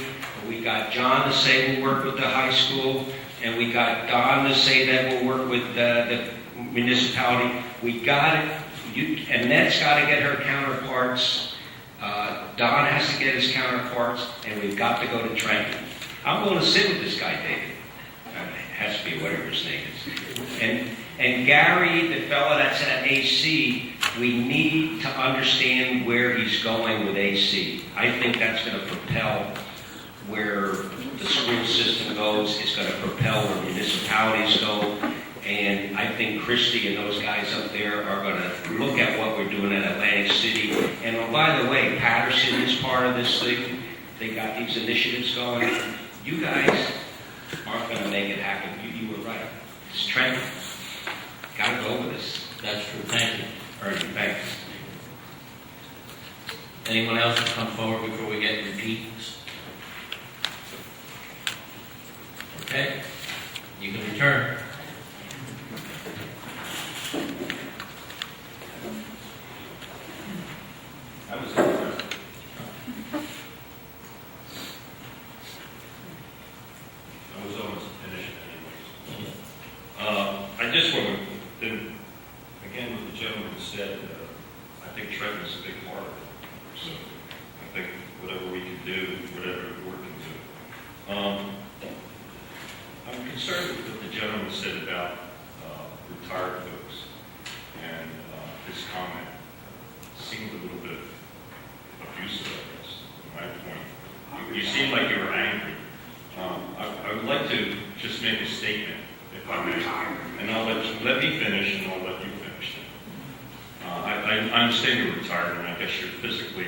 We got John to say we'll work with the high school. And we got Don to say that we'll work with the municipality. We got it. Annette's got to get her counterparts. Don has to get his counterparts. And we've got to go to Trenton. I'm going to sit with this guy, David. It has to be whatever his name is. And Gary, the fellow that's at AC, we need to understand where he's going with AC. I think that's going to propel where the school system goes. It's going to propel where municipalities go. And I think Christie and those guys up there are going to look at what we're doing at Atlantic City. And oh, by the way, Patterson is part of this thing. They got these initiatives going. You guys aren't going to make it happen. You were right. It's Trenton. Got to go with this. That's true. Thank you. All right, thanks. Anyone else to come forward before we get repeats? Okay, you can return. I was almost finished anyways. I just want to, again, what the gentleman said, I think Trenton is a big part of it. So I think whatever we can do, whatever the board can do. I'm concerned with what the gentleman said about retired folks, and his comment seemed a little bit abusive, I guess, from my point. You seem like you were angry. I would like to just make a statement, if I may, and I'll let me finish, and I'll let you finish. I understand you're retired, and I guess you're physically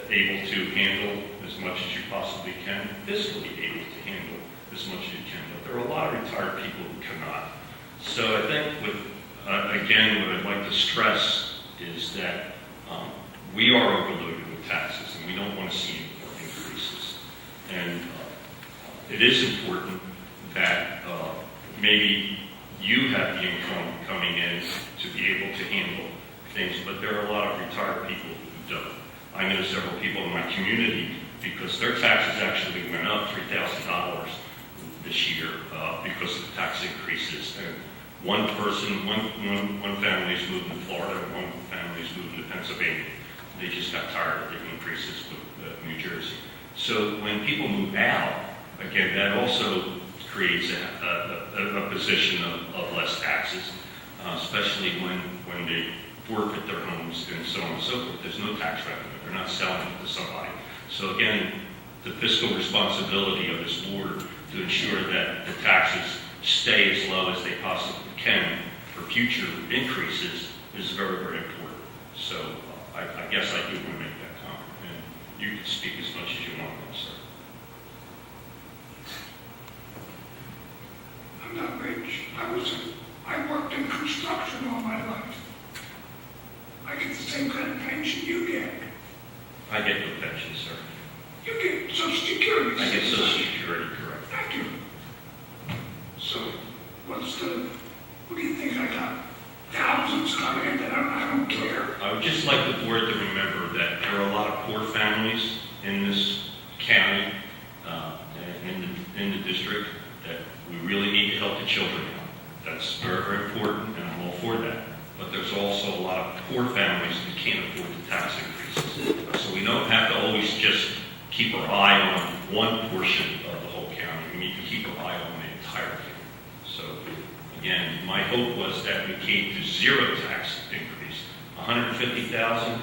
able to handle as much as you possibly can, fiscally able to handle as much as you can. But there are a lot of retired people who cannot. So I think, again, what I'd like to stress is that we are overloaded with taxes, and we don't want to see any increases. And it is important that maybe you have the income coming in to be able to handle things, but there are a lot of retired people who don't. I know several people in my community, because their taxes actually went up $3,000 this year because of the tax increases. And one family's moved to Florida, and one family's moved to Pennsylvania. They just got tired of the increases with New Jersey. So when people move out, again, that also creates a position of less taxes, especially when they forfeit their homes and so on and so forth. There's no tax revenue. They're not selling it to somebody. So again, the fiscal responsibility of this board to ensure that the taxes stay as low as they possibly can for future increases is very, very important. So I guess I do want to make that comment. And you can speak as much as you want, sir. I'm not rich. I worked in construction all my life. I get the same kind of pension you get. I get no pension, sir. You get Social Security. I get Social Security, correct. Thank you. So, what do you think I got? Thousands coming in that I don't care. I would just like the board to remember that there are a lot of poor families in this county, in the district, that we really need to help the children out. That's very, very important, and I'm all for that. But there's also a lot of poor families that can't afford the tax increases. So we don't have to always just keep our eye on one portion of the whole county. We need to keep our eye on the entire county. So again, my hope was that we came to zero tax increase. 150,000,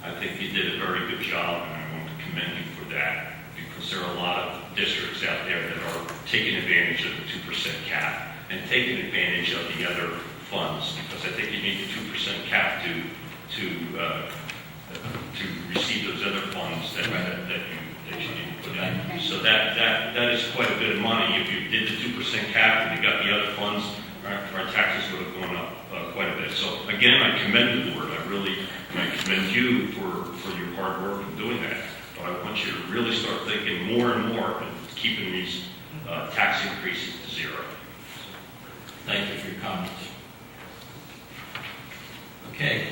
I think you did a very good job, and I want to commend you for that, because there are a lot of districts out there that are taking advantage of the 2% cap and taking advantage of the other funds, because I think you need the 2% cap to receive those other funds that you need to put in. So that is quite a bit of money. If you did the 2% cap and you got the other funds, our taxes would have gone up quite a bit. So again, I commend the board. I commend you for your hard work in doing that. But I want you to really start thinking more and more and keeping these tax increases to zero. Thank you for your comments. Okay.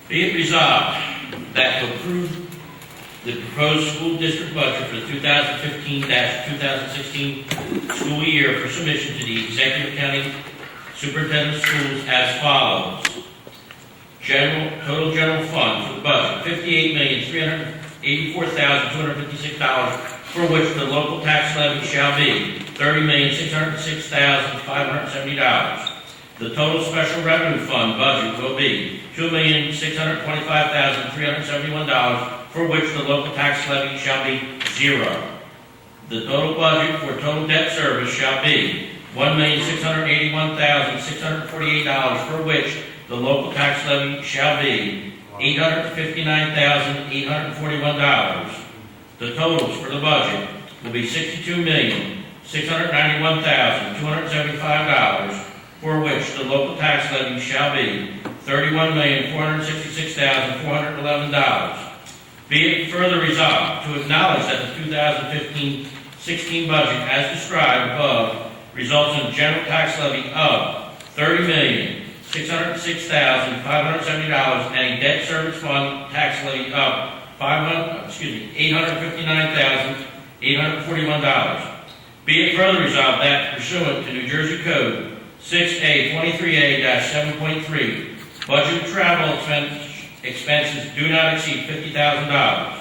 Be it resolved that to approve the proposed school district budget for the 2015-2016 school year for submission to the Executive County Superintendent of Schools as follows. Total general fund for the budget, $58,384,256, for which the local tax levy shall be $30,606,570. The total special revenue fund budget will be $2,625,371, for which the local tax levy shall be $0. The total budget for total debt service shall be $1,681,648, for which the local tax levy shall be $859,841. The totals for the budget will be $62,691,275, for which the local tax levy shall be $31,466,411. Be it further resolved to acknowledge that the 2015-16 budget as described above results in a general tax levy of $30,606,570 and a debt service fund tax levy of $859,841. Be it further resolved that pursuant to New Jersey Code 6A23A-7.3, budget travel expenses do not exceed $50,000.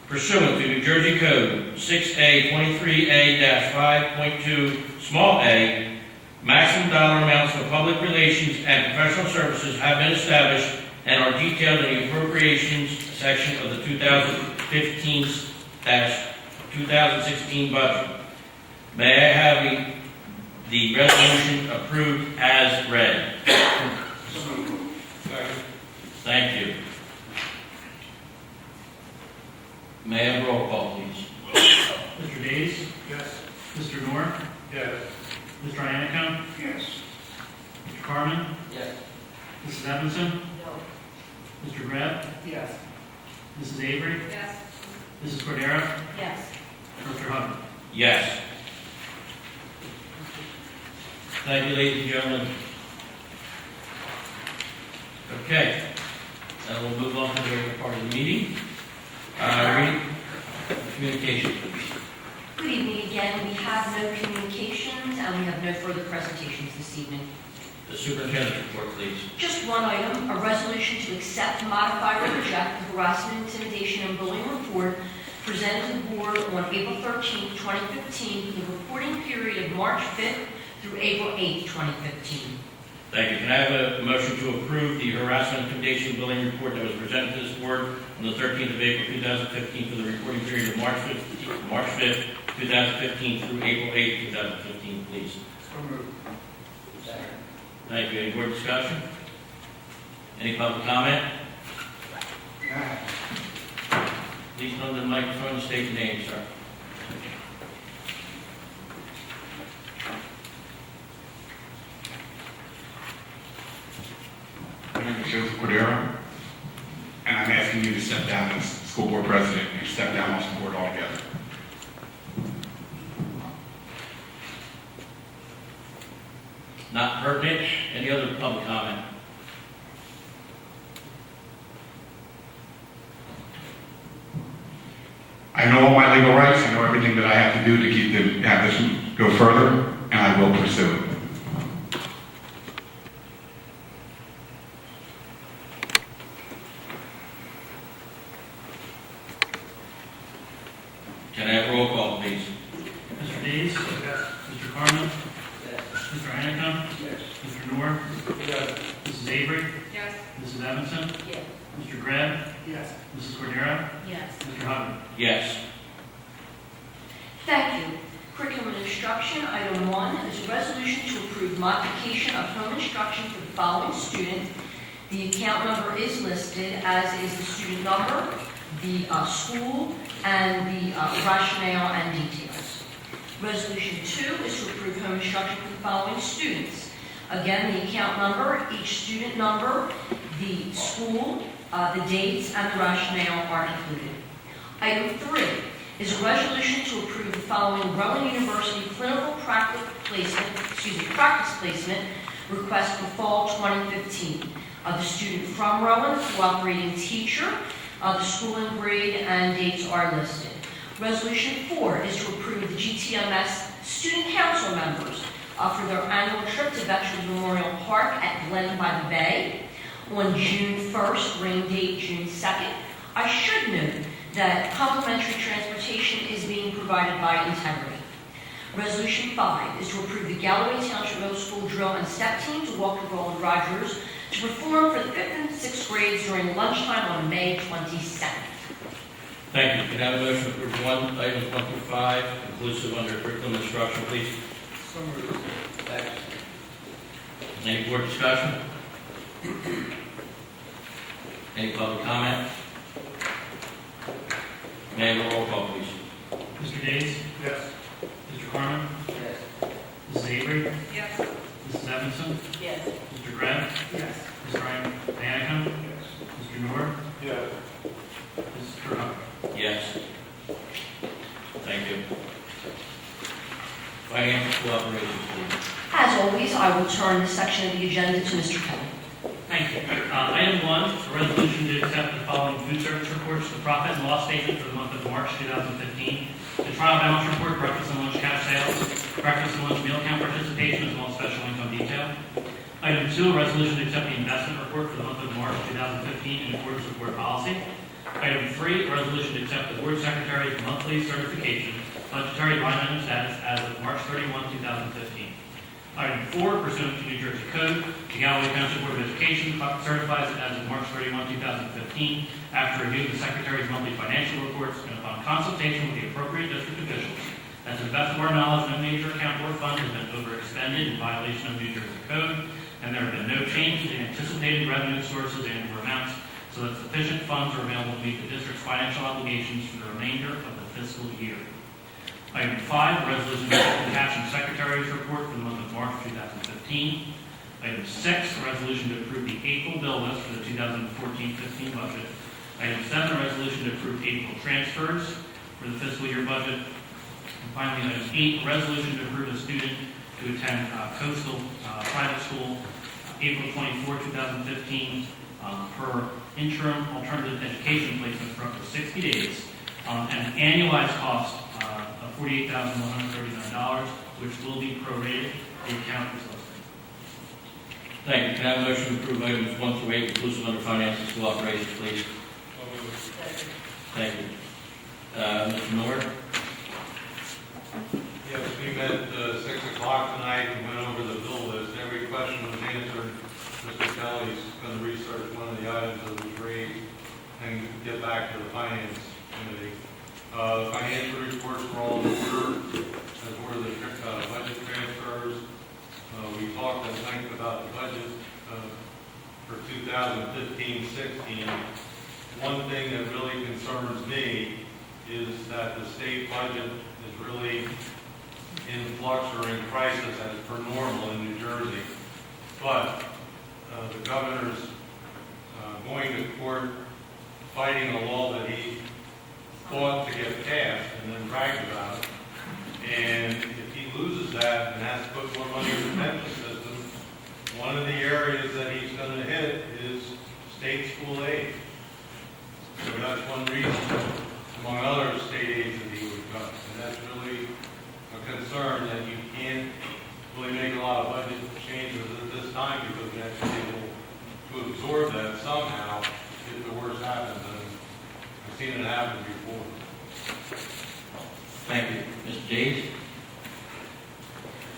Pursuant to New Jersey Code 6A23A-5.2, small a, maximum dollar amounts for public relations and professional services have been established and are detailed in the appropriations section of the 2015-2016 budget. May I have the resolution approved as read? Thank you. May I have roll call, please? Mr. Days? Yes. Mr. Noor? Yes. Mr. Iannaco? Yes. Mr. Carmen? Yes. Mrs. Evanson? No. Mr. Greb? Yes. Mrs. Avery? Yes. Mrs. Cordero? Yes. Dr. Hubbard? Yes. Thank you, ladies and gentlemen. Okay. We'll move on to the regular part of the meeting. Communication, please. Good evening again. We have no communications and we have no further presentations this evening. The superintendent's report, please. Just one item, a resolution to accept, modify, or reject the harassment, intimidation, and bullying report presented to the board on April 13, 2015, for the reporting period of March 5th through April 8, 2015. Thank you. Can I have a motion to approve the harassment, intimidation, and bullying report that was presented to this board on the 13th of April 2015 for the reporting period of March 5th, 2015 through April 8th, 2015, please? So moved. Thank you. Any more discussion? Any public comment? Please come to the microphone and state your name, sir. My name is Joseph Cordero, and I'm asking you to step down as school board president and step down off the board altogether. Not pertinent. Any other public comment? I know all my legal rights, I know everything that I have to do to have this go further, and I will pursue it. Can I have roll call, please? Mr. Days? Yes. Mr. Carmen? Yes. Mr. Iannaco? Yes. Mr. Noor? Yes. Mrs. Avery? Yes. Mrs. Evanson? Yes. Mr. Greb? Yes. Mrs. Cordero? Yes. Mr. Hubbard? Yes. Thank you. Curriculum and instruction, item 1, is a resolution to approve modification of home instruction for the following student. The account number is listed, as is the student number, the school, and the rationale and details. Resolution 2 is to approve home instruction for the following students. Again, the account number, each student number, the school, the dates, and the rationale are included. Item 3 is a resolution to approve the following Rowan University clinical practice placement request for fall 2015. The student from Rowan, cooperating teacher, the school and grade and dates are listed. Resolution 4 is to approve the GTMS student council members for their annual trip to Veterans Memorial Park at Glen by the Bay on June 1st, rain date June 2nd. I should note that complimentary transportation is being provided by Integrity. Resolution 5 is to approve the Galloway Township Middle School drill and step team to Walker Roland Rogers to perform for the 5th and 6th grades during lunchtime on May 22nd. Thank you. Can I have a motion to approve items 1 through 5, inclusive under curriculum instruction, please? So moved. Any board discussion? Any public comment? May I have a roll call, please? Mr. Days? Yes. Mr. Carmen? Yes. Mrs. Avery? Yes. Mrs. Evanson? Yes. Mr. Grant? Yes. Mr. Ianacone? Yes. Mr. Noor? Yes. Mrs. Turner? Yes. Thank you. Financial cooperation, please. As always, I will turn this section of the agenda to Mr. Kelly. Thank you. Item 1, a resolution to accept the following food service reports, the profit and loss statement for the month of March 2015, the trial balance report, breakfast and lunch cash sales, breakfast and lunch meal count participation, as well as special income detail. Item 2, a resolution to accept the investment report for the month of March 2015 in accordance with board policy. Item 3, a resolution to accept the board secretary's monthly certification, budgetary line item status as of March 31, 2015. Item 4, pursuant to New Jersey Code, the Galloway Township Board of Education certifies it as of March 31, 2015, after review of the Secretary's monthly financial reports and upon consultation with the appropriate district officials, that to the best of our knowledge, no major account or fund has been overexpended in violation of New Jersey Code, and there have been no changes in anticipated revenue sources and/or amounts, so that sufficient funds are available to meet the district's financial obligations for the remainder of the fiscal year. Item 5, resolution to accept the Township Secretary's report for the month of March 2015. Item 6, resolution to approve the April bill list for the 2014-15 budget. Item 7, resolution to approve April transfers for the fiscal year budget. And finally, item 8, resolution to approve a student to attend Coastal Private School April 24, 2015 per interim alternative education placement for up to 60 days and an annualized cost of $48,139, which will be prorated. The account is listed. Thank you. Can I have a motion to approve items 1 through 8, inclusive under finance and school operations, please? Thank you. Mr. Noor? Yes, we met at 6 o'clock tonight and went over the bill list. Every question was answered. Mr. Kelly's going to research one of the items that was raised and get back to the finance committee. Financial reports were all in order, as were the budget transfers. We talked at length about the budget for 2015-16. One thing that really concerns me is that the state budget is really in flux or in crisis as per normal in New Jersey. But the governor's going to court fighting a law that he fought to get passed and then bragged about it. And if he loses that and has to put more money in the pension system, one of the areas that he's going to hit is state school aid. So that's one reason, among other state aids that he would cut. And that's really a concern, that you can't really make a lot of budget changes at this time because you have to be able to absorb that somehow if the worst happens. And I've seen it happen before. Thank you. Mr. Days?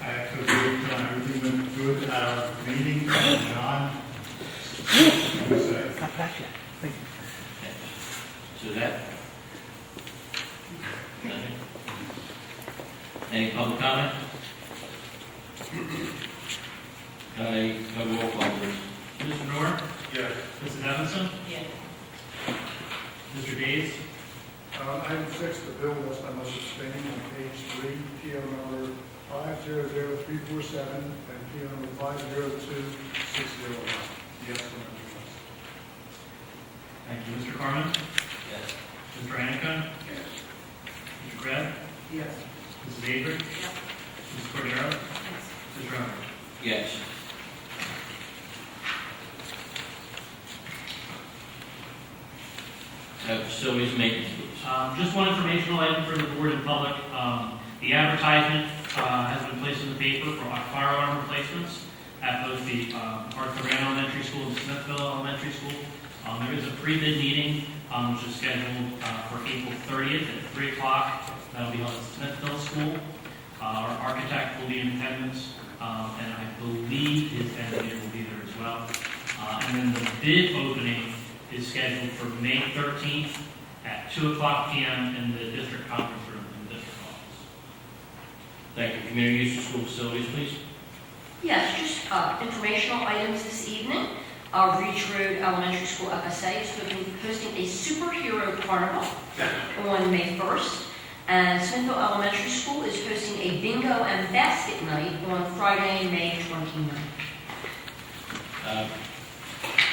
I have to agree, John, everything went good at our meeting, John. Suzette? Nothing? Any public comment? Can I have a roll call, please? Mr. Noor? Yes. Mrs. Evanson? Yes. Mr. Days? Item 6, the bill list, I must abstain on page 3, PO number 500347 and PO number 502601. Yes, on that request. Thank you. Mr. Carmen? Yes. Mr. Ianacone? Yes. Mr. Grant? Yes. Mrs. Avery? Yes. Mrs. Cordero? Yes. Mr. Hunter? Yes. Facilities maintenance, please. Just one informational item for the board and public. The advertisement has been placed in the paper for fire alarm replacements at both the Arthur Rand Elementary School and Smithville Elementary School. There is a pre-bid meeting which is scheduled for April 30th at 3 o'clock. That'll be held at Smithville School. Our architect will be in attendance, and I believe his engineer will be there as well. And then the bid opening is scheduled for May 13th at 2 o'clock p.m. in the district conference room in the district office. Thank you. Community use of school facilities, please. Yes, just informational items this evening. Reach Road Elementary School FSA is hosting a superhero carnival on May 1st. And Smithville Elementary School is hosting a bingo and basket night on Friday, May 29th.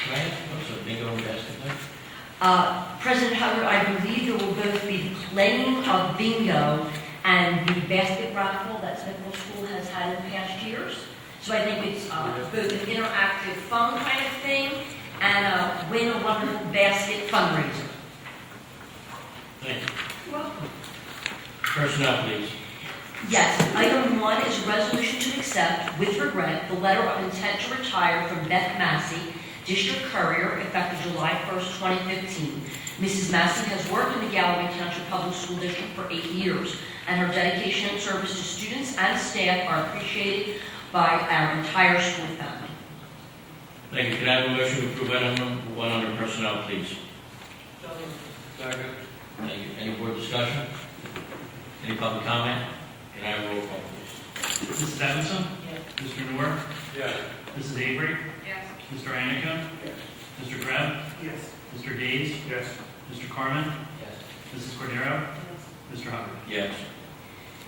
What's a bingo and basket night? President Hubbard, I believe there will both be the playing of bingo and the basket raffle that Smithville School has had in past years. So I think it's both an interactive fun kind of thing and a win a wonderful basket fundraiser. Thank you. You're welcome. Personnel, please. Yes, item 1 is a resolution to accept, with regret, the letter of intent to retire from Beth Massey, District Courier, effective July 1st, 2015. Mrs. Massey has worked in the Galloway Township Public School District for 8 years, and her dedication and service to students and staff are appreciated by our entire school family. Thank you. Can I have a motion to approve item number 1 under personnel, please? Second. Thank you. Any board discussion? Any public comment? Can I have a roll call, please? Mrs. Evanson? Yes. Mr. Noor? Yes. Mrs. Avery? Yes. Mr. Anico? Yes. Mr. Greb? Yes. Mr. Days? Yes. Mr. Carmen? Yes. Mrs. Cordero? Mr. Hubbard? Yes.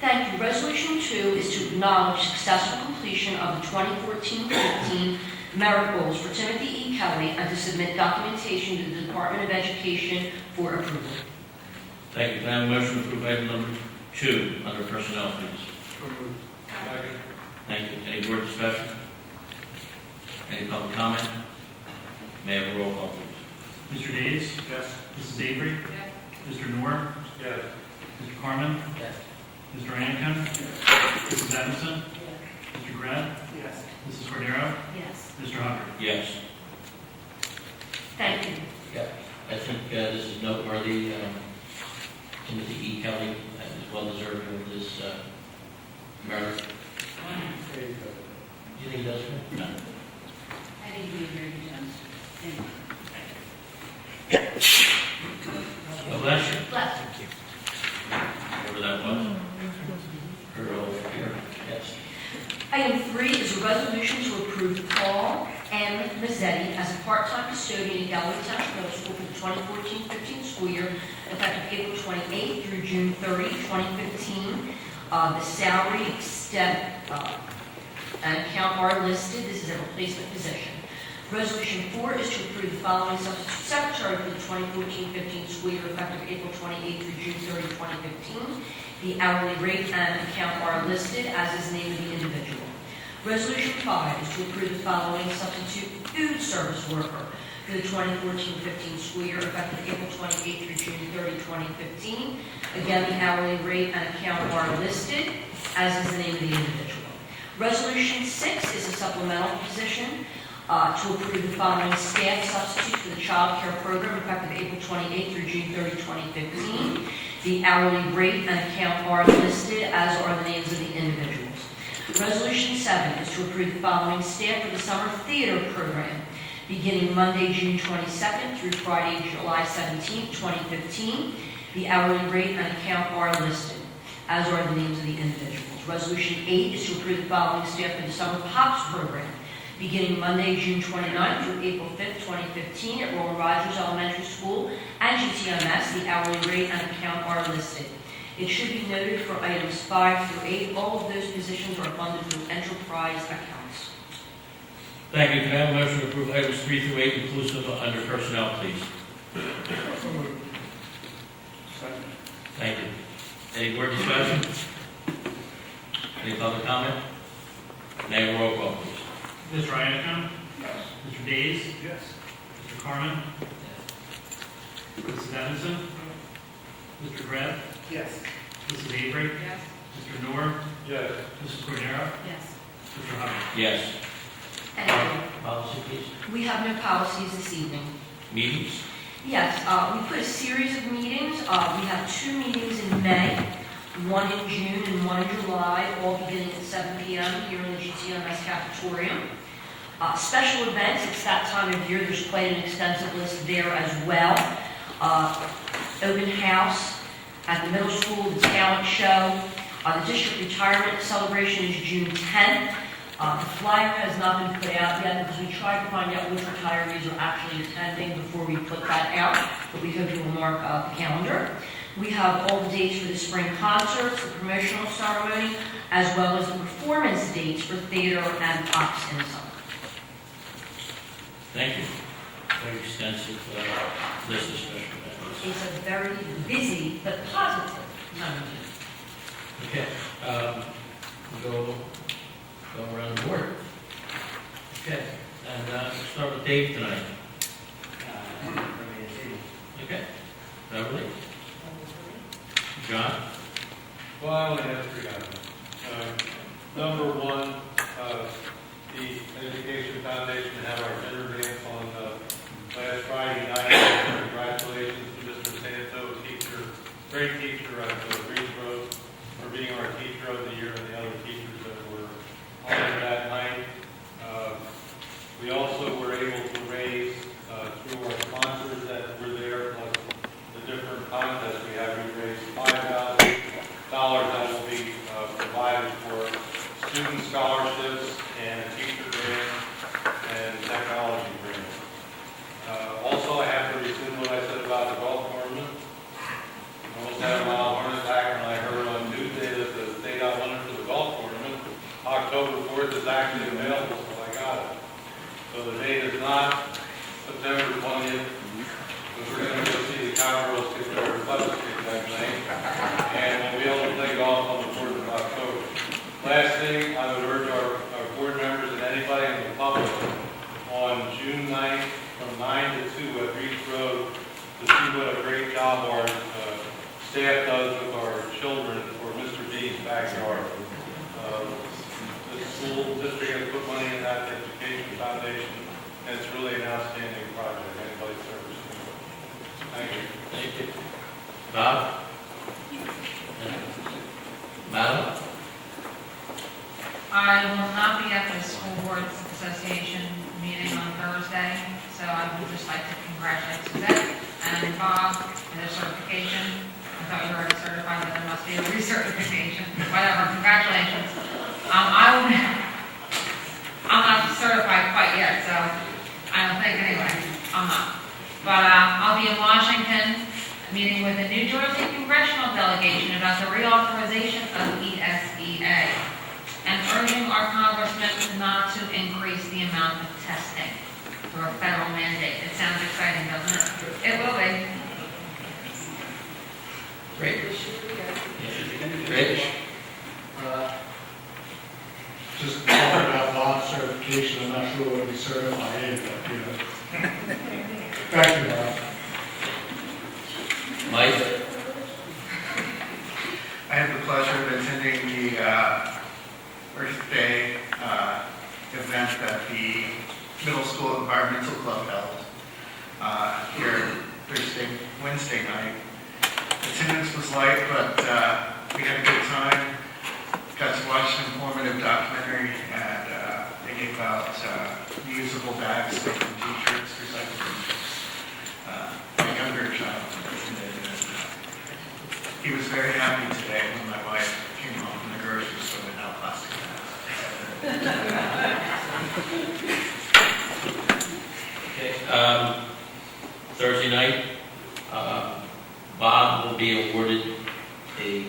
Thank you. Resolution 2 is to acknowledge successful completion of the 2014-15 merit goals for Timothy E. Kelly and to submit documentation to the Department of Education for approval. Thank you. Can I have a motion to approve item number 2 under personnel, please? Second. Thank you. Any board discussion? Any public comment? May I have a roll call, please? Mr. Days? Yes. Mrs. Avery? Yes. Mr. Noor? Yes. Mr. Carmen? Yes. Mr. Anico? Mrs. Evanson? Mr. Greb? Yes. Mrs. Cordero? Yes. Mr. Hubbard? Yes. Thank you. Yeah. I think this is noteworthy. Timothy E. Kelly is well deserving of this merit. Do you think he does? No. I think we did very good job. Thank you. Oh, bless you. Bless. Whatever that was. Her over here. Yes. Item 3 is a resolution to approve Paul M. Mazzetti as a part-time custodian at Galloway Township Middle School for the 2014-15 school year, effective April 28th through June 30, 2015. The salary, step, and account are listed. This is a replacement position. Resolution 4 is to approve the following substitute secretary for the 2014-15 school year, effective April 28th through June 30, 2015. The hourly rate and account are listed, as is the name of the individual. Resolution 5 is to approve the following substitute food service worker for the 2014-15 school year, effective April 28th through June 30, 2015. Again, the hourly rate and account are listed, as is the name of the individual. Resolution 6 is a supplemental position to approve the following staff substitutes for the child care program, effective April 28th through June 30, 2015. The hourly rate and account are listed, as are the names of the individuals. Resolution 7 is to approve the following staff for the summer theater program, beginning Monday, June 22nd through Friday, July 17th, 2015. The hourly rate and account are listed, as are the names of the individuals. Resolution 8 is to approve the following staff for the summer POPS program, beginning Monday, June 29th through April 5th, 2015 at Roland Rogers Elementary School and GTMS. The hourly rate and account are listed. It should be noted for items 5 through 8, all of those positions are funded through enterprise accounts. Thank you. Can I have a motion to approve items 3 through 8 inclusive under personnel, please? Second. Thank you. Any board discussion? Any public comment? May I have a roll call, please? Mr. Anico? Yes. Mr. Days? Yes. Mr. Carmen? Mrs. Evanson? Mr. Grant? Yes. Mrs. Avery? Yes. Mr. Noor? Yes. Mrs. Cordero? Yes. Mr. Hubbard? Yes. Thank you. Policy, please. We have no policies this evening. Meetings? Yes, we put a series of meetings. We have 2 meetings in May, one in June and one in July, all beginning at 7 p.m. here in the GTMS cafeteria. Special events, it's that time of year, there's quite an extensive list there as well. Open house at the middle school, the talent show. The district retirement celebration is June 10th. The flyer has not been put out yet because we tried to find out which retirees are actually attending before we put that out, but we hope you will mark the calendar. We have all the dates for the spring concerts, the promotional ceremony, as well as the performance dates for theater and pops in the summer. Thank you. Very extensive list of special events. It's a very busy but positive time of year. Okay, we'll go around the board. Okay, and we'll start with Dave tonight. Okay, Beverly? John? Well, I only have 3 items. Number 1, the Education Foundation had our dinner dance on last Friday night. Congratulations to Mr. Santo, teacher, great teacher at Reach Road, for being our teacher of the year and the other teachers that were honored that night. We also were able to raise, through our sponsors that were there, plus the different contests we have, we raised $5,000 that will be provided for student scholarships and a teacher grant and technology grant. Also, I have to rescind what I said about the golf tournament. I almost had a mild heart attack when I heard on Tuesday that the state got one for the golf tournament. October 4th is actually available, so I got it. So the date is not September 20th, because we're going to go see the Cowgirls get their buses kicked that night. And we'll be able to play golf on the 4th of October. Last thing, I would urge our board members and anybody in the public on June 9th from 9 to 2 at Reach Road to see what a great job our staff does with our children for Mr. D's backyard. The school district has put money in that education foundation, and it's really an outstanding project. Anybody's ever seen it. Thank you. Thank you. Bob? Madam? I will not be at the School Boards Association meeting on Thursday, so I would just like to congratulate Suzette and Bob on their certification. I thought you were already certified, but there must be a recertification. Whatever, congratulations. I'm not certified quite yet, so I don't think anyway. I'm not. But I'll be in Washington meeting with the New Jersey congressional delegation about the reauthorization of ESEA and urging our congressmen not to increase the amount of testing for a federal mandate. It sounds exciting, doesn't it? It will be. Great. Rich? Just talking about Bob's certification, I'm not sure what he certified in, but, thank you, Bob. Mike? I had the pleasure of attending the Earth Day event that the Middle School Environmental Club held here Wednesday night. Attendance was light, but we had a good time. Got to watch an informative documentary, and they gave out reusable bags from t-shirts, recycled t-shirts. My younger child attended, and he was very happy today when my wife came home from the grocery store without plastic Okay, Thursday night, Bob will be awarded the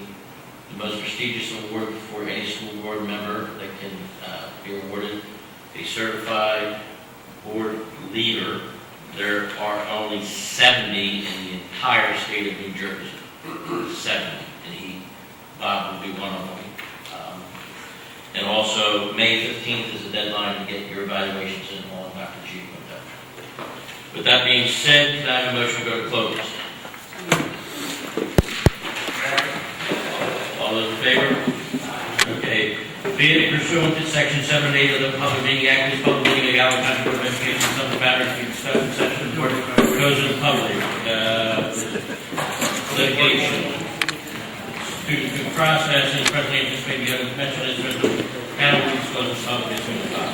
most prestigious award for any school board member that can be awarded, a certified board leader. There are only 70 in the entire state of New Jersey. 70, and Bob will be one of them. And also, May 15th is the deadline to get your evaluations in on Dr. G. With that being said, can I have a motion to go to close? Be it pursuant to Section 7 and 8 of the Public Meeting Act, this public meeting of Galloway Township Board of Education, some of the matters to be discussed in session of the board goes in the public. Litigation. Student due process is presently anticipated to be mentioned as written, and will be disclosed in public as soon as possible.